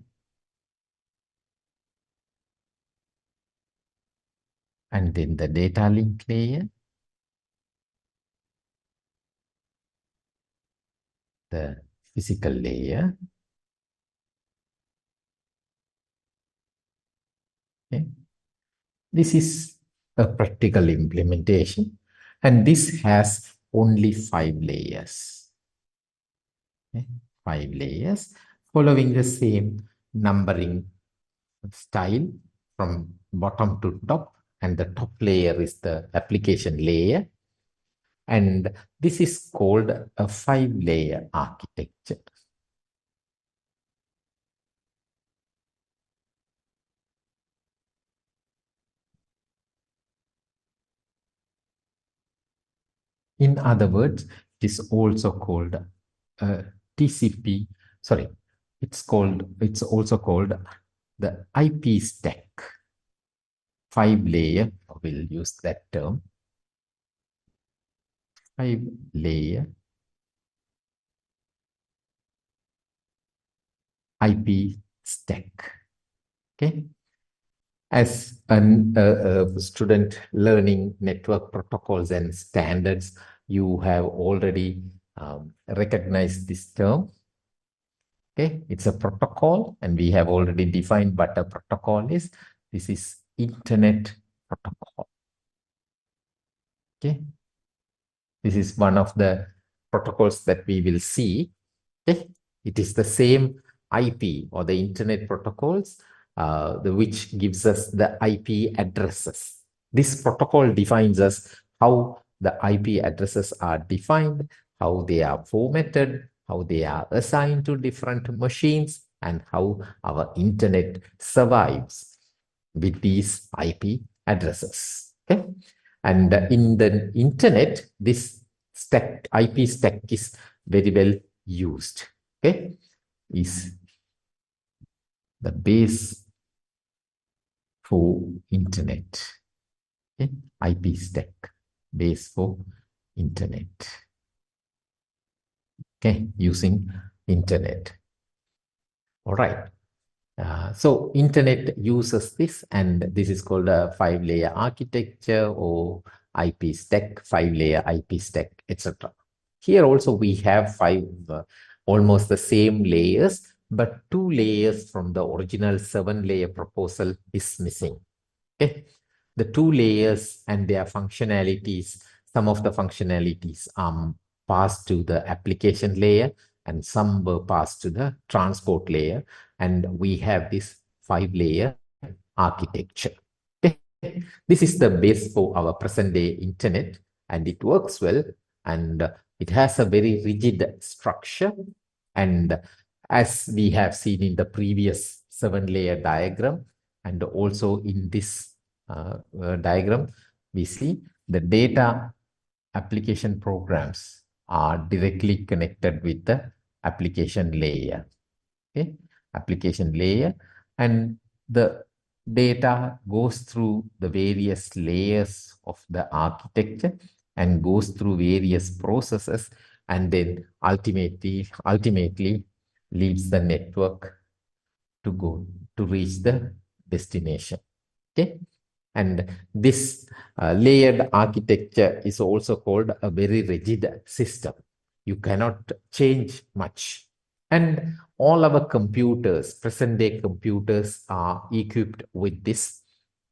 and then the data link layer, the physical layer. Okay. This is a practical implementation, and this has only 5 layers. Okay. 5 layers following the same numbering style from bottom to top, and the top layer is the application layer. And this is called a 5-layer architecture. In other words, it is also called TCP. Sorry, it's also called the IP stack. 5-layer, we'll use that term. 5-layer IP stack. Okay. As a student learning network protocols and standards, you have already recognized this term. Okay, it's a protocol, and we have already defined what a protocol is. This is Internet protocol. Okay, this is one of the protocols that we will see. Okay, it is the same IP or the Internet protocols, which gives us the IP addresses. This protocol defines us how the IP addresses are defined, how they are formatted, how they are assigned to different machines, and how our internet survives with these IP addresses. Okay? And in the internet, this stack, IP stack is very well used. Okay? Is the base for internet. Okay? IP stack, base for internet. Okay, using internet. All right. So internet uses this, and this is called a 5-layer architecture or IP stack, 5-layer IP stack, etc. Here also we have almost the same layers, but 2 layers from the original 7-layer proposal is missing. Okay, the 2 layers and their functionalities, some of the functionalities are passed to the application layer, and some were passed to the transport layer, and we have this 5-layer architecture. Okay. This is the base for our present day internet, and it works well, and it has a very rigid structure. And as we have seen in the previous 7-layer diagram, and also in this diagram, we see the data application programs are directly connected with the application layer. Okay, application layer, and the data goes through the various layers of the architecture and goes through various processes, and then ultimately leaves the network to go to reach the destination. Okay, and this layered architecture is also called a very rigid system. You cannot change much. And all our computers, present day computers, are equipped with this.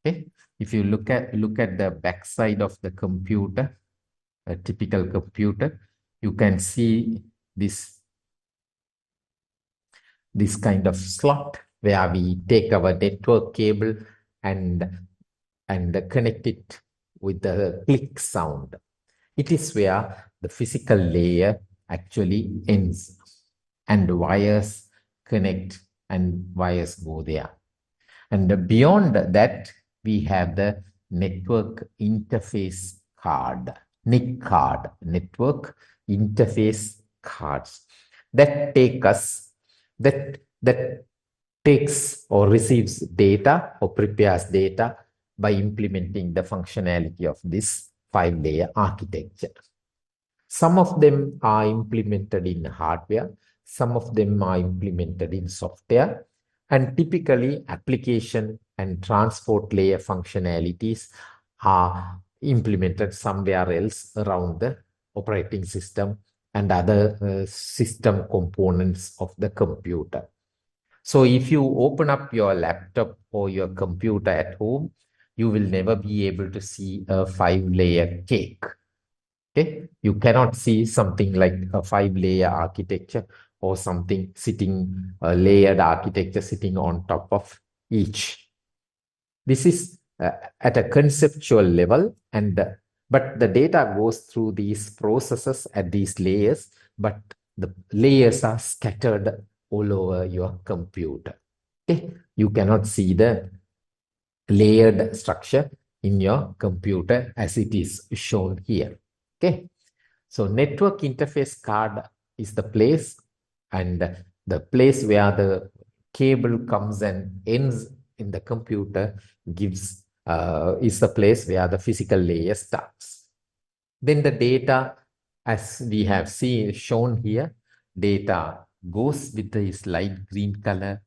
Okay, if you look at the backside of the computer, a typical computer, you can see this kind of slot where we take our network cable and connect it with the click sound. It is where the physical layer actually ends, and the wires connect and wires go there. And beyond that, we have the network interface card, NIC card, network interface cards that that takes or receives data or prepares data by implementing the functionality of this 5-layer architecture. Some of them are implemented in hardware, some of them are implemented in software, and typically application and transport layer functionalities are implemented somewhere else around the operating system and other system components of the computer. So if you open up your laptop or your computer at home, you will never be able to see a 5-layer cake. Okay, you cannot see something like a 5-layer architecture or something sitting, a layered architecture sitting on top of each. This is at a conceptual level, but the data goes through these processes at these layers, but the layers are scattered all over your computer. Okay, you cannot see the layered structure in your computer as it is shown here. Okay, so network interface card is the place, and the place where the cable comes and ends in the computer is the place where the physical layer starts. Then the data, as we have shown here, data goes with these light green color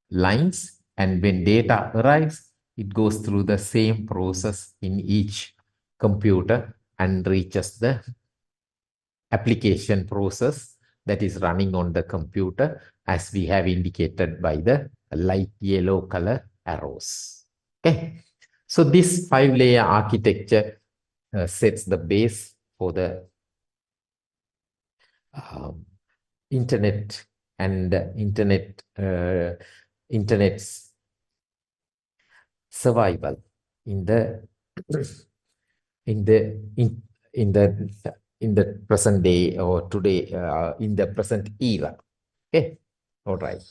lines, and when data arrives, it goes through the same process in each computer and reaches the application process that is running on the computer, as we have indicated by the light yellow color arrows. Okay, so this 5-layer architecture sets the base for the um, internet and internet's survival in the in the in, in the present day, or today, in the present era. Okay, all right,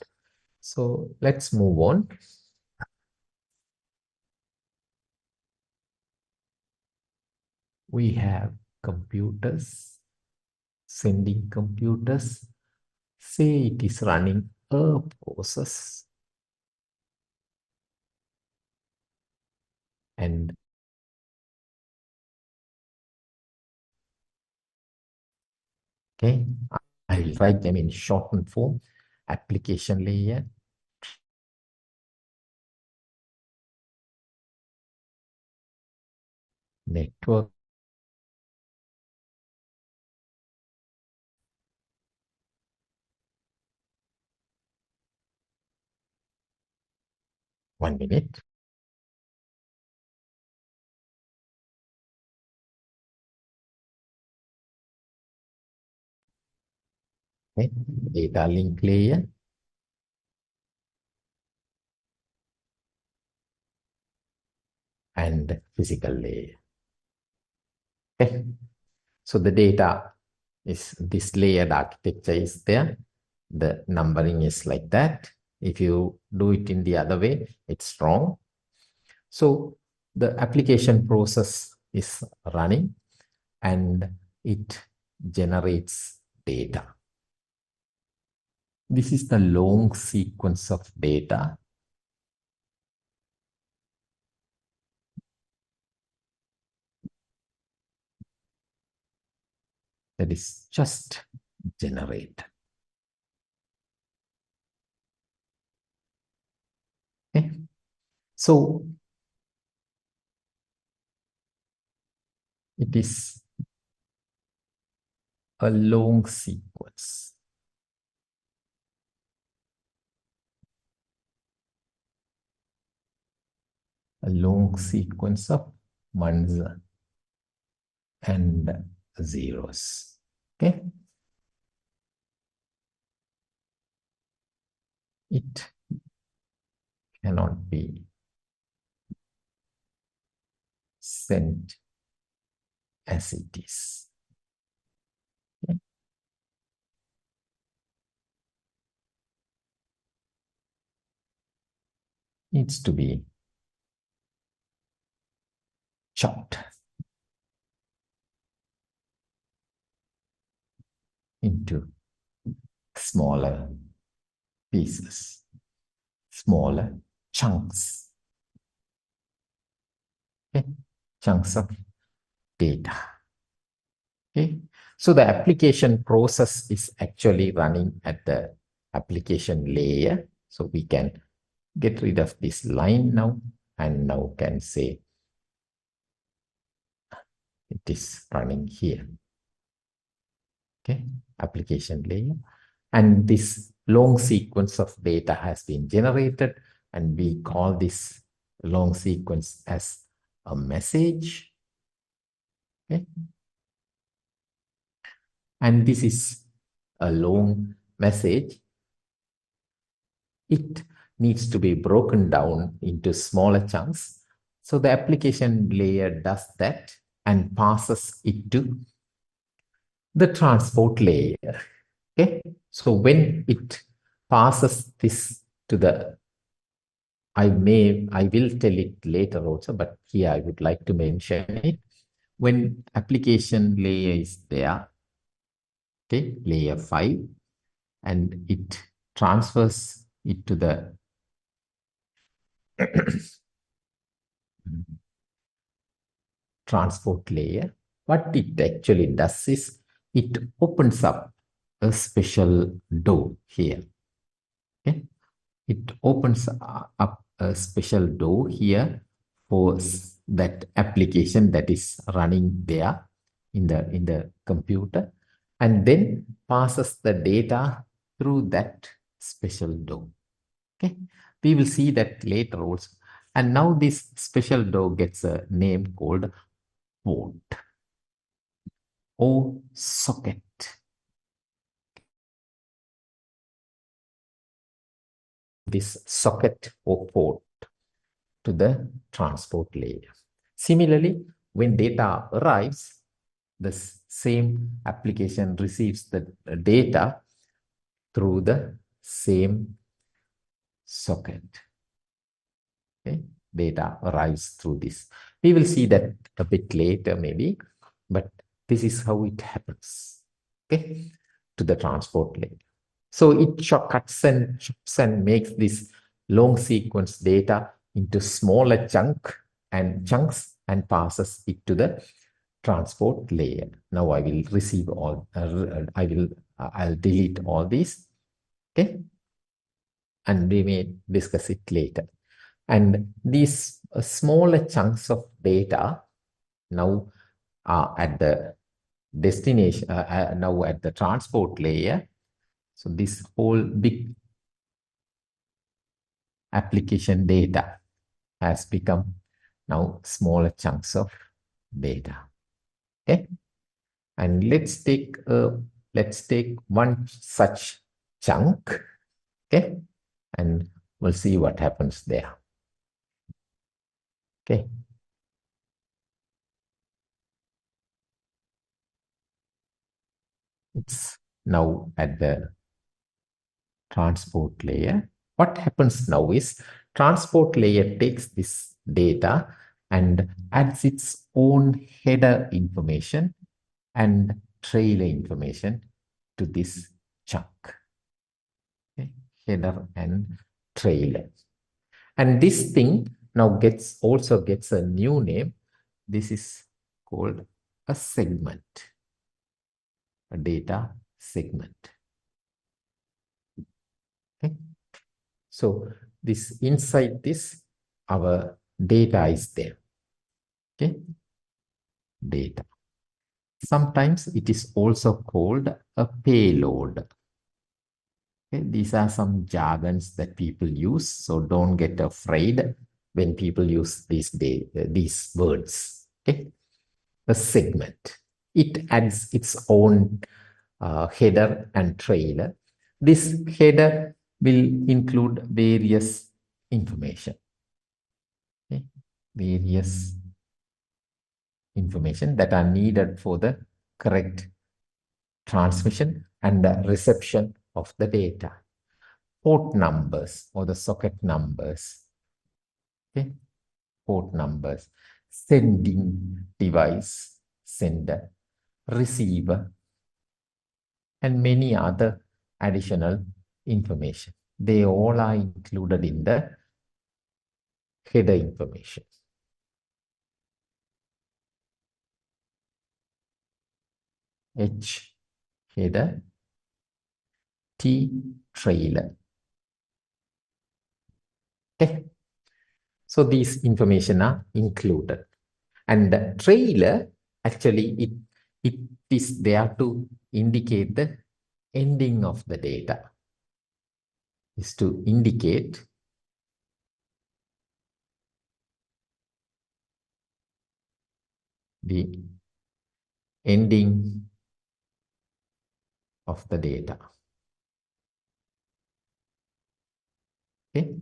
so let's move on. We have computers, sending computers, say it is running a process, and okay, I will write them in shortened form: application layer, network, one minute, okay, data link layer, and physical layer. Okay, so the data is this layered architecture is there. The numbering is like that. If you do it in the other way, it's wrong. So the application process is running and it generates data. This is the long sequence of data that is just generated. Okay, so it is a long sequence. A long sequence of ones and zeros. Okay, it cannot be sent as it is. Okay. Needs to be chopped into smaller pieces, smaller chunks, okay? Chunks of data. Okay, so the application process is actually running at the application layer. So we can get rid of this line now, and now can say it is running here. Okay, application layer. And this long sequence of data has been generated, and we call this long sequence as a message. Okay. And this is a long message. It needs to be broken down into smaller chunks. So the application layer does that and passes it to the transport layer. Okay. So when it passes this to the, I will tell it later also, but here I would like to mention it. When application layer is there, okay, layer 5, and it transfers it to the transport layer, what it actually does is it opens up a special door here. Okay? It opens up a special door here for that application that is running there in the computer, and then passes the data through that special door. Okay, we will see that later also. And now this special door gets a name called port or socket. This socket or port to the transport layer. Similarly, when data arrives, the same application receives the data through the same socket. Okay, data arrives through this. We will see that a bit later maybe, but this is how it happens, okay, to the transport layer. So it cuts and chops and makes this long sequence data into smaller chunks and passes it to the transport layer. Now I will receive all, I'll delete all these, okay, and we may discuss it later. And these smaller chunks of data now are at the destination, now at the transport layer. So this whole big application data has become now smaller chunks of data. Okay, and let's take one such chunk. Okay, and we'll see what happens there. Okay. It's now at the transport layer. What happens now is transport layer takes this data and adds its own header information and trailer information to this chunk. Okay. Header and trailer. And this thing now also gets a new name. This is called a segment, a data segment. Okay. So this inside this, our data is there. Okay. Data. Sometimes it is also called a payload. Okay. These are some jargons that people use, so don't get afraid when people use these words. Okay. A segment. It adds its own header and trailer. This header will include various information. Okay. Various information that are needed for the correct transmission and the reception of the data. Port numbers or the socket numbers. Okay. Port numbers. sending device, sender, receiver, and many other additional information. They all are included in the header information. H header, T trailer. Okay. So these information are included. And the trailer, actually, it is there to indicate the ending of the data. Is to indicate the ending of the data. Okay.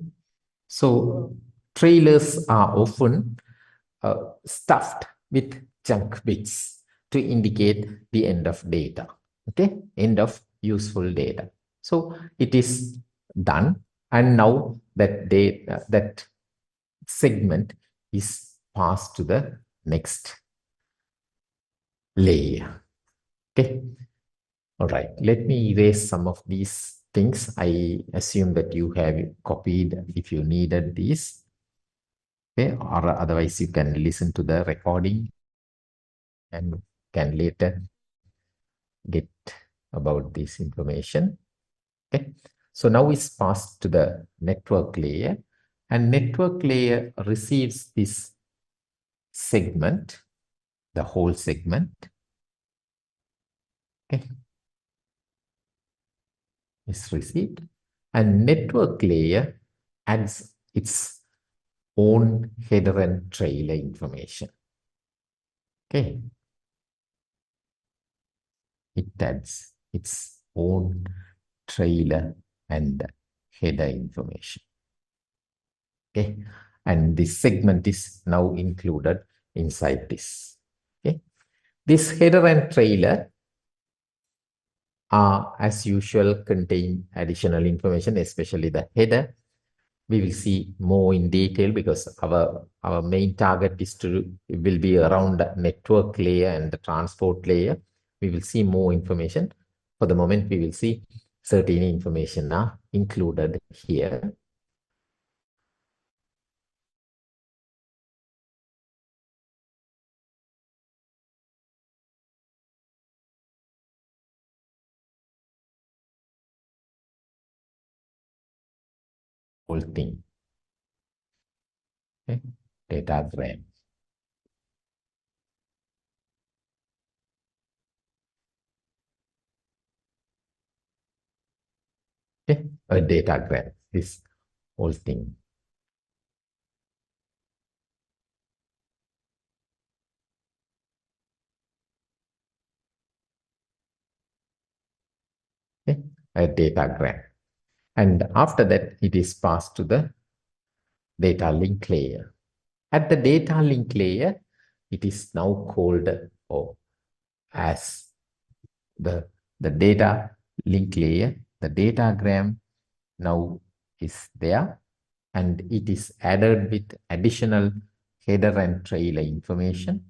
So trailers are often stuffed with chunk bits to indicate the end of data. Okay, end of useful data. So it is done, and now that that segment is passed to the next layer. Okay. All right. Let me erase some of these things. I assume that you have copied if you needed these. Okay. Or otherwise you can listen to the recording and can later get about this information. Okay. So now it's passed to the network layer, and network layer receives this segment, the whole segment. Okay. Is received, and network layer adds its own header and trailer information. Okay. It adds its own trailer and header information. Okay. And this segment is now included inside this. Okay. This header and trailer are, as usual, contain additional information, especially the header. We will see more in detail because our main target will be around the network layer and the transport layer. We will see more information. For the moment, we will see certain information are included here. Whole thing. Okay. Datagram. Okay. A datagram. This whole thing. Okay. A datagram. And after that, it is passed to the data link layer. At the data link layer, it is now called as the data link layer. The datagram now is there, and it is added with additional header and trailer information.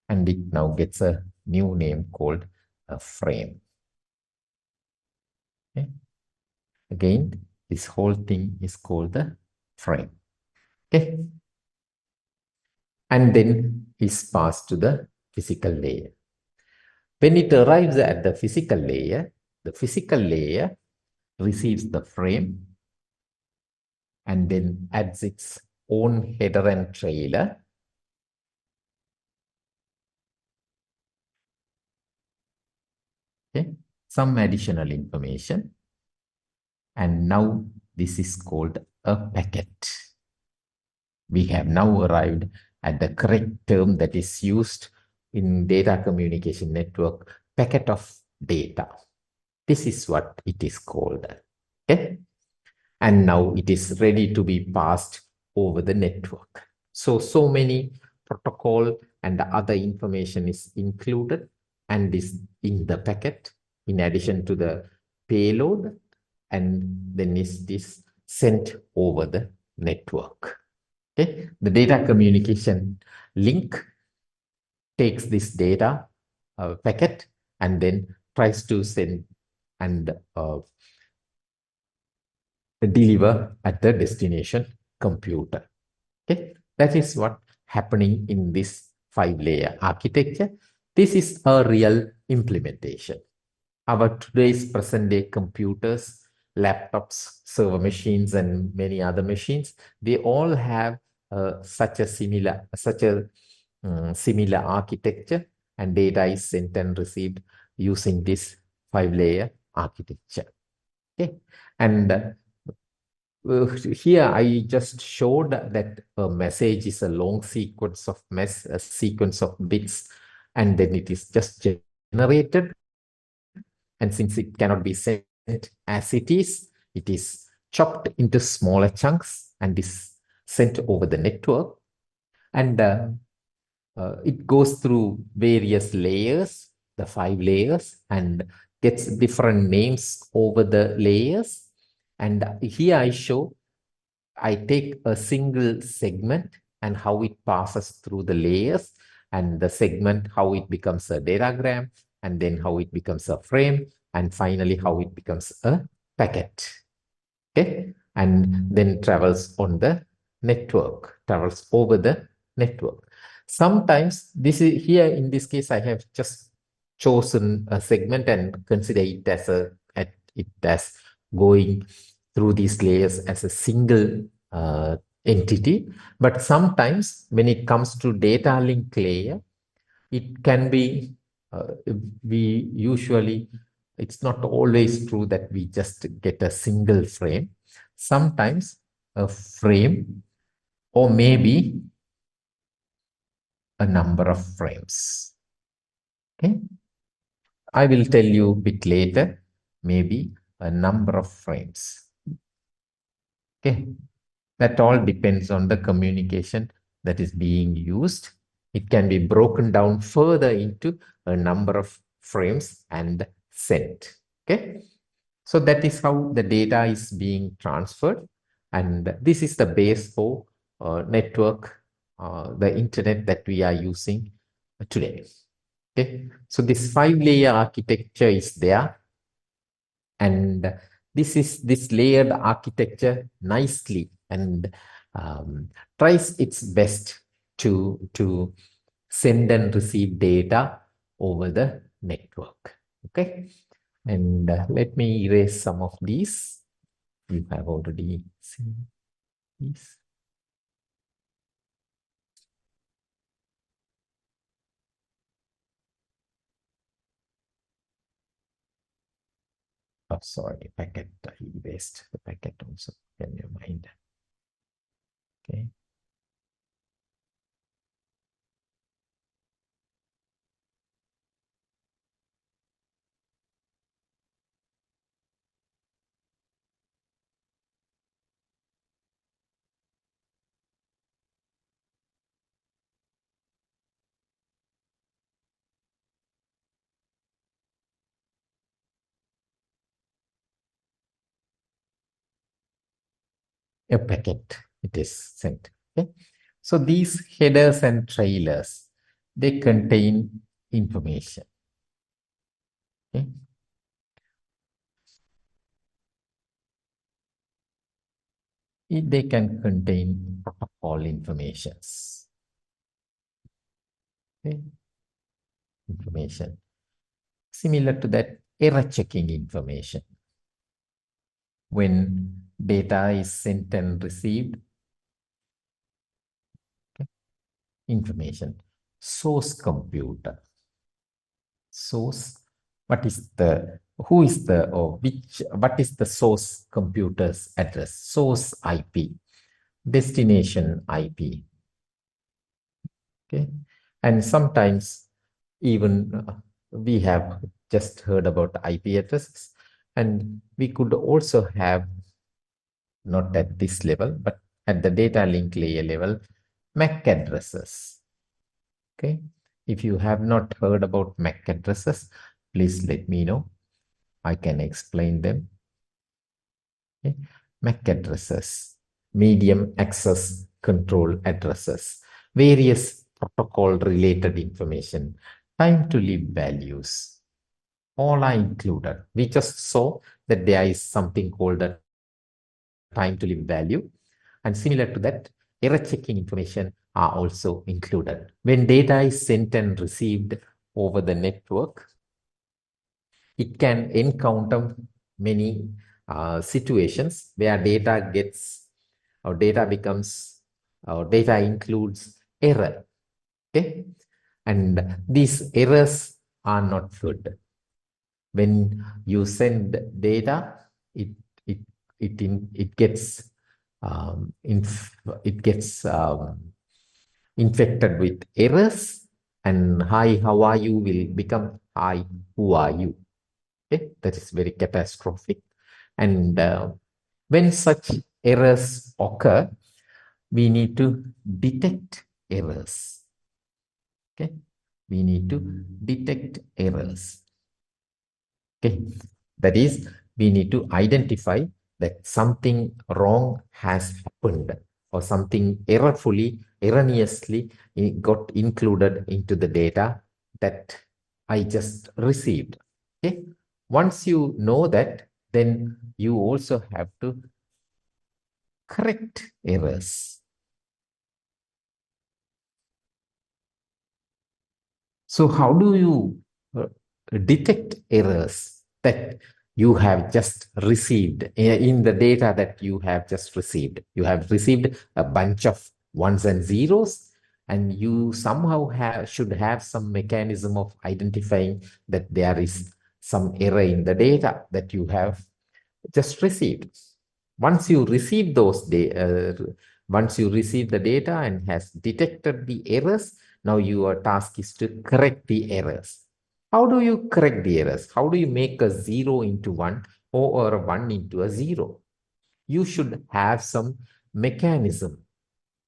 And it now gets a new name called a frame. Okay. Again, this whole thing is called the frame. Okay. And then is passed to the physical layer. When it arrives at the physical layer receives the frame and then adds its own header and trailer. Okay. Some additional information. And now this is called a packet. We have now arrived at the correct term that is used in data communication network, packet of data. This is what it is called. Okay. And now it is ready to be passed over the network. So many protocol and other information is included and is in the packet in addition to the payload, and then is this sent over the network. Okay, the data communication link takes this data packet and then tries to send and deliver at the destination computer. Okay, that is what happening in this 5-layer architecture. This is a real implementation. Our today's present day computers, laptops, server machines, and many other machines, they all have such a similar architecture, and data is sent and received using this 5-layer architecture. Okay, and here I just showed that a message is a long sequence of a sequence of bits, and then it is just generated. And since it cannot be sent as it is chopped into smaller chunks and is sent over the network. And it goes through various layers, the 5 layers, and gets different names over the layers. And here I take a single segment and how it passes through the layers, and the segment, how it becomes a datagram, and then how it becomes a frame, and finally how it becomes a packet. Okay, and then travels on the network, travels over the network. Sometimes this is here in this case, I have just chosen a segment and consider it as going through these layers as a single entity. But sometimes when it comes to data link layer, it can be we usually, it's not always true that we just get a single frame. Sometimes a frame, or maybe a number of frames. Okay, I will tell you a bit later, maybe a number of frames. Okay, that all depends on the communication that is being used. It can be broken down further into a number of frames and sent. Okay, so that is how the data is being transferred, and this is the base for network, the internet that we are using today. Okay, so this 5-layer architecture is there, and this layered architecture nicely and tries its best to send and receive data over the network. Okay, and let me erase some of these. You have already seen these. Oh, sorry, packet. I erased the packet also. Can you mind? Okay. A packet, it is sent. Okay. So these headers and trailers, they contain information. Okay. They can contain protocol informations. Okay. Information. Similar to that, error checking information. When data is sent and received, okay. Information. Source computer. Source, what is the, who is the, or which, what is the source computer's address? Source IP, destination IP. Okay, and sometimes even we have just heard about IP addresses, and we could also have, not at this level, but at the data link layer level, MAC addresses. Okay, if you have not heard about MAC addresses, please let me know. I can explain them. Okay. MAC addresses, medium access control addresses, various protocol related information, time to live values, all are included. We just saw that there is something called a time to live value, and similar to that, error checking information are also included. When data is sent and received over the network, it can encounter many situations where data gets or data becomes or data includes error. Okay, and these errors are not good. When you send data, it it it gets it gets infected with errors, and hi, how are you will become hi, who are you? Okay, that is very catastrophic. And when such errors occur, we need to detect errors. Okay, we need to detect errors. Okay, that is, we need to identify that something wrong has happened or something erroneously got included into the data that I just received. Okay, once you know that, then you also have to correct errors. So how do you detect errors that you have just received in the data that you have just received? You have received a bunch of ones and zeros, and you somehow should have some mechanism of identifying that there is some error in the data that you have just received. Once you receive once you receive the data and has detected the errors, now your task is to correct the errors. How do you correct the errors? How do you make a 0 into 1 or a 1 into a 0? You should have some mechanism.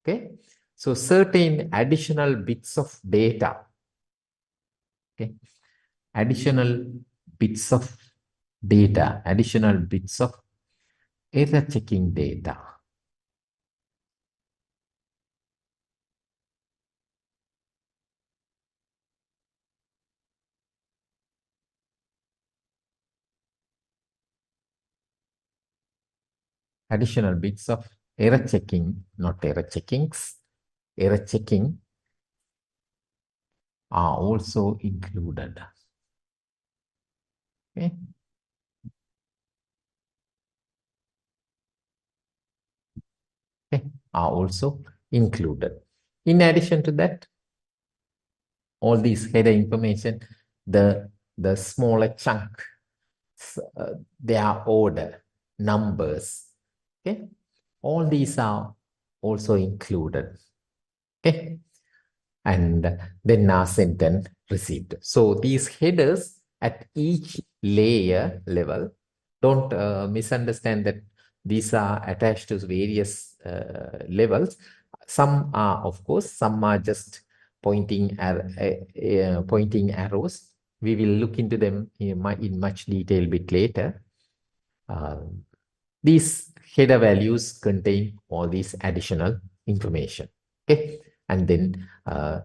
Okay, so certain additional bits of data, okay, additional bits of additional bits of error checking data. Additional bits of error checking, not error checkings, error checking are also included. Okay. Okay, are also included. In addition to that, all these header information, the smaller chunk, their order, numbers, okay, all these are also included. Okay, and then are sent and received. So these headers at each layer level, don't misunderstand that these are attached to various levels. Some are, of course, some are just pointing arrows. We will look into them in much detail a bit later. These header values contain all these additional information. Okay, and then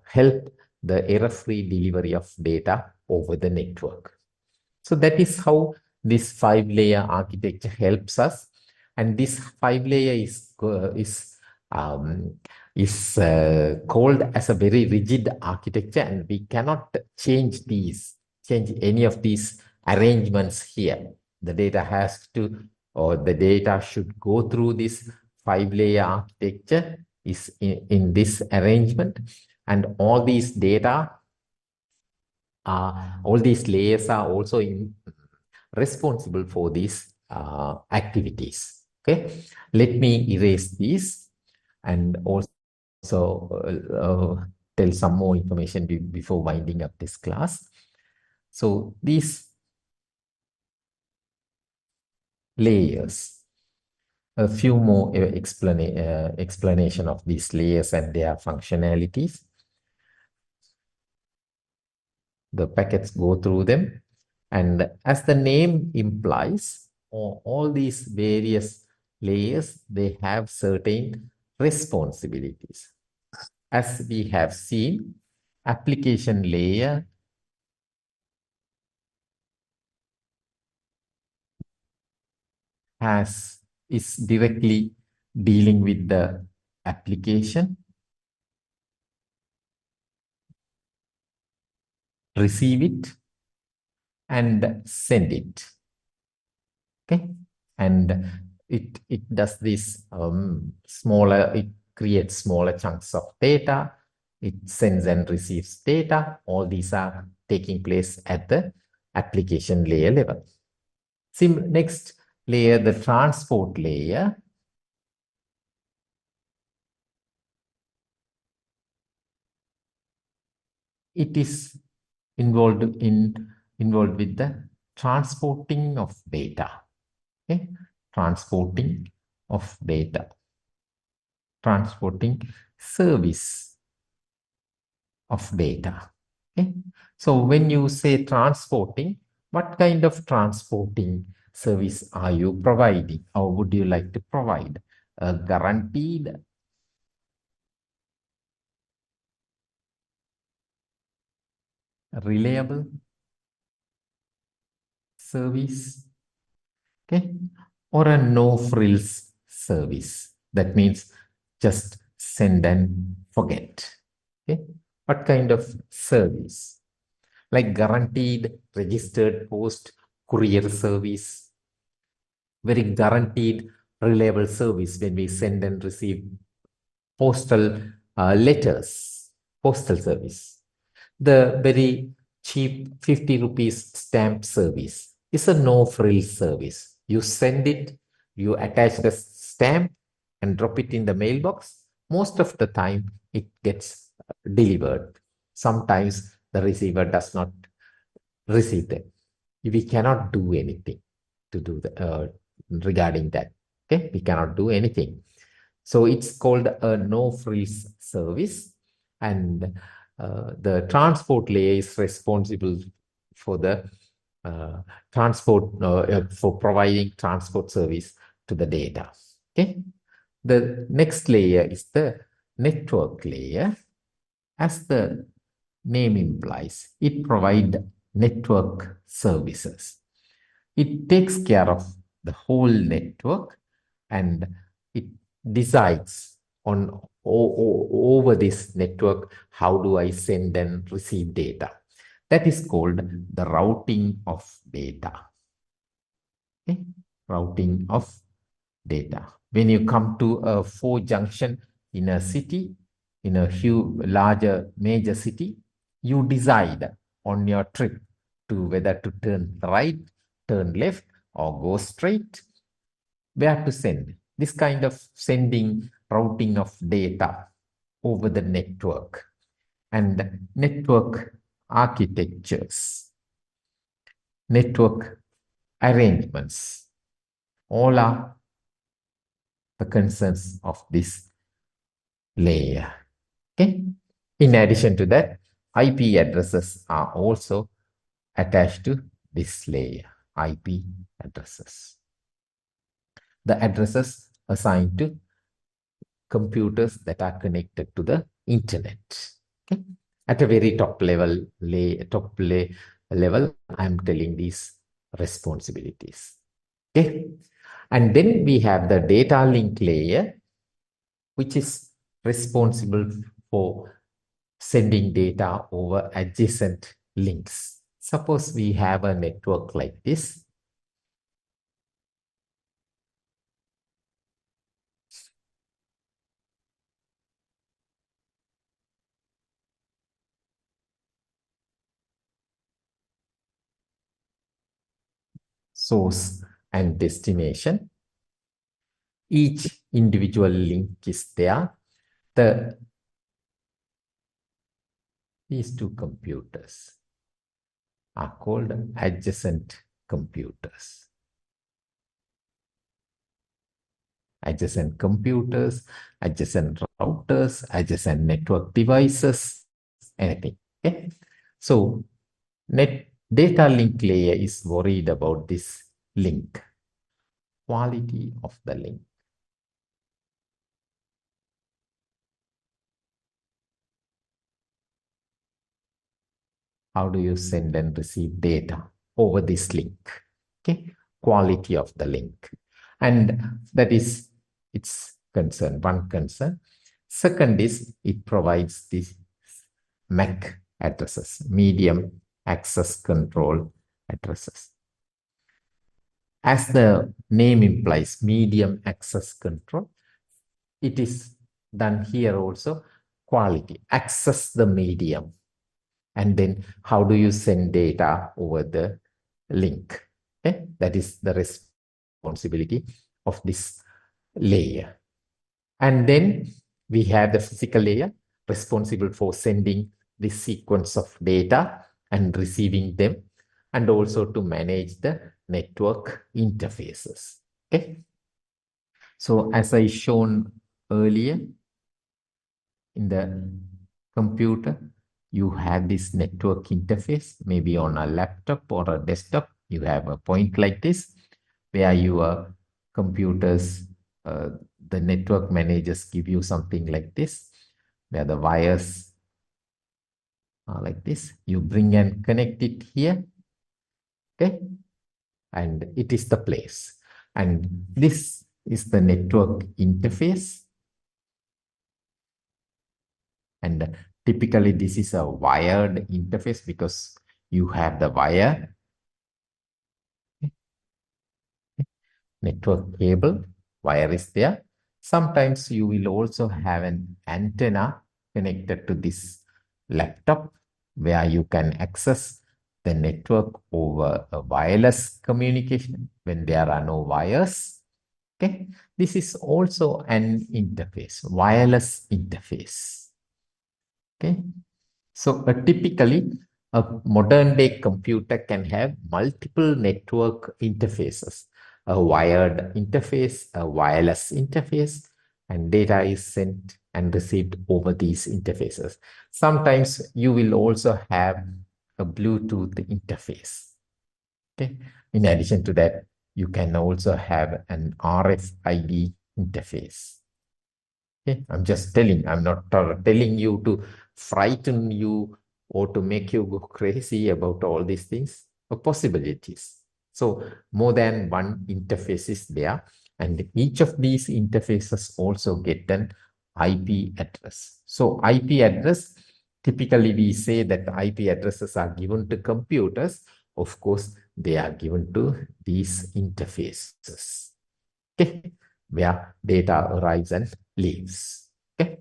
help the error-free delivery of data over the network. So that is how this 5-layer architecture helps us. And this 5-layer called as a very rigid architecture, and we cannot change any of these arrangements here. The data has to, or the data should go through this 5-layer architecture is in this arrangement, and all these data, all these layers are also responsible for these activities. Okay, let me erase these and also tell some more information before winding up this class. So these layers, a few more explanation of these layers and their functionalities. The packets go through them, and as the name implies, all these various layers, they have certain responsibilities. As we have seen, application layer is directly dealing with the application, receive it, and send it. Okay, and it does this smaller. It creates smaller chunks of data. It sends and receives data. All these are taking place at the application layer level. Next layer, the transport layer. It is involved with the transporting of data. Okay, transporting of data, transporting service of data. Okay, so when you say transporting, what kind of transporting service are you providing, or would you like to provide? A guaranteed, reliable service, okay, or a no frills service? That means just send and forget. Okay, what kind of service? Like guaranteed registered post courier service, very guaranteed reliable service when we send and receive postal letters, postal service. The very cheap 50 rupees stamp service is a no frills service. You send it, you attach the stamp and drop it in the mailbox. Most of the time it gets delivered. Sometimes the receiver does not receive them. We cannot do anything to do regarding that. Okay, we cannot do anything. So it's called a no frills service, and the transport layer is responsible for the for providing transport service to the data. Okay, the next layer is the network layer. As the name implies, it provides network services. It takes care of the whole network, and it decides on over this network, how do I send and receive data. That is called the routing of data. Okay? Routing of data. When you come to a 4 junction in a city, in a larger major city, you decide on your trip to whether to turn right, turn left, or go straight, where to send. This kind of sending, routing of data over the network, and network architectures, network arrangements, all are the concerns of this layer. Okay. In addition to that, IP addresses are also attached to this layer. IP addresses. The addresses assigned to computers that are connected to the internet. Okay. At a very top level, I'm telling these responsibilities. Okay. And then we have the data link layer, which is responsible for sending data over adjacent links. Suppose we have a network like this. Source and destination. Each individual link is there. These two computers are called adjacent computers. Adjacent computers, adjacent routers, adjacent network devices, anything. Okay? So data link layer is worried about this link, quality of the link. how do you send and receive data over this link? Okay, quality of the link. And that is its concern, one concern. Second is it provides these MAC addresses, medium access control addresses. As the name implies, medium access control, it is done here also, quality, access the medium. And then how do you send data over the link? Okay? That is the responsibility of this layer. And then we have the physical layer responsible for sending this sequence of data and receiving them, and also to manage the network interfaces. Okay. So as I shown earlier, in the computer, you have this network interface, maybe on a laptop or a desktop. You have a point like this, where your computers, the network managers give you something like this, where the wires are like this. You bring and connect it here, okay? And it is the place. And this is the network interface. And typically this is a wired interface because you have the wire, network cable, wire is there. Sometimes you will also have an antenna connected to this laptop where you can access the network over a wireless communication when there are no wires. Okay, this is also an interface, wireless interface. Okay, so typically a modern day computer can have multiple network interfaces, a wired interface, a wireless interface, and data is sent and received over these interfaces. Sometimes you will also have a Bluetooth interface. Okay. In addition to that, you can also have an RFID interface. Okay. I'm just telling, I'm not telling you to frighten you or to make you go crazy about all these things or possibilities. So more than one interface is there, and each of these interfaces also get an IP address. So IP address, typically we say that IP addresses are given to computers. Of course, they are given to these interfaces, okay, where data arrives and leaves. Okay,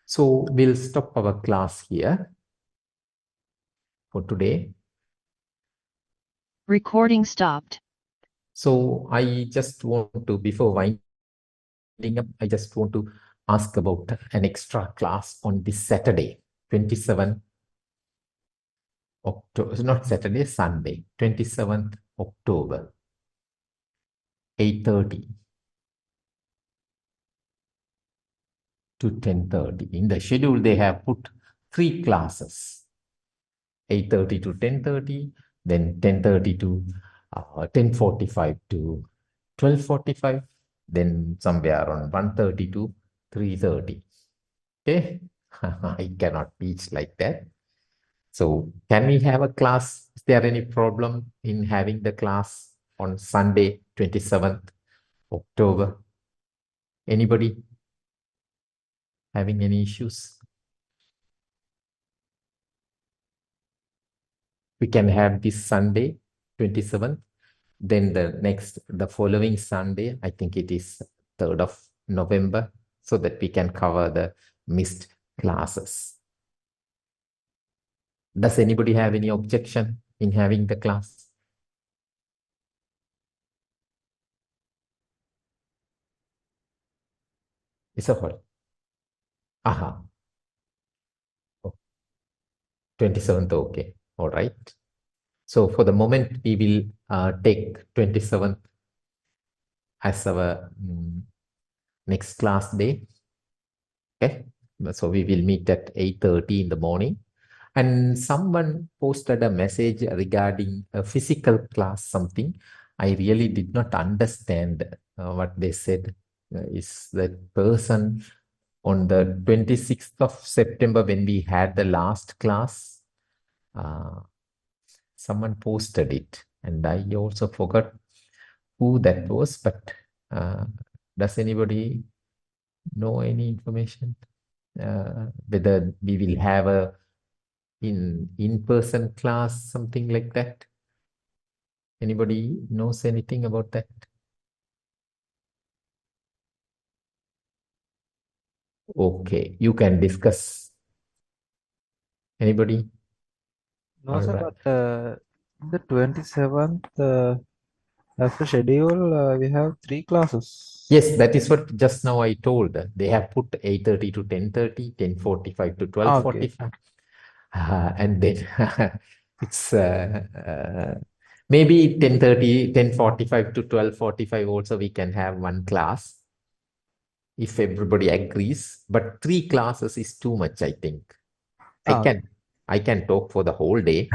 so we'll stop our class here for today. Recording stopped. So I just want to, before winding up, I just want to ask about an extra class on this Saturday, 27th October, not Saturday, Sunday, 27th October, 8:30 to 10:30. In the schedule, they have put 3 classes, 8:30 to 10:30, then 10:30 to 10:45 to 12:45, then somewhere around 1:30 to 3:30. Okay, I cannot teach like that. So can we have a class? Is there any problem in having the class on Sunday, 27th October? Anybody having any issues? We can have this Sunday, 27th. Then the following Sunday, I think it is 3rd of November, so that we can cover the missed classes. Does anybody have any objection in having the class? It's a whole. Aha. 27th, okay. All right. So for the moment, we will take 27th as our next class day. Okay. So we will meet at 8:30 in the morning. And someone posted a message regarding a physical class, something. I really did not understand what they said. Is that person on the 26th of September when we had the last class? someone posted it, and I also forgot who that was, but does anybody know any information? Whether we will have a in-person class, something like that? Anybody knows anything about that? Okay, you can discuss. Anybody? No, All sir, right. but the 27th, as a schedule, we have 3 classes. Yes, that is what just now I told. They have put 8:30 to 10:30, 10:45 to Okay. 12:45. And then it's maybe 10:30, 10:45 to 12:45 also we can have one class if everybody agrees. But 3 classes is too much, I think. I Ah, can I can talk for the whole day,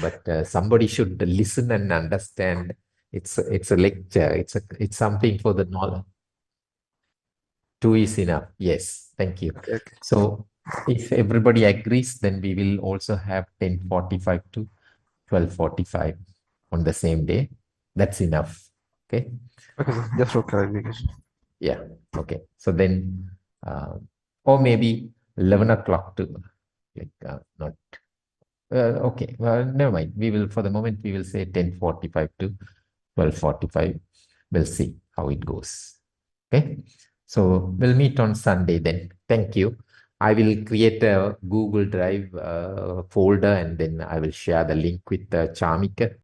but somebody should listen and understand. It's a lecture. It's something for the knowledge. 2 is enough. Yes, thank you. okay, okay. So if everybody agrees, then we will also have 10:45 to 12:45 on the same day. That's enough. Okay. Okay, sir, just for clarification. Yeah. Okay. So then, or maybe 11 o'clock to like not. Okay. Well, never mind. We will, for the moment, we will say 10:45 to 12:45. We'll see how it goes. Okay. So we'll meet on Sunday then. Thank you. I will create a Google Drive folder and then I will share the link with Chamika.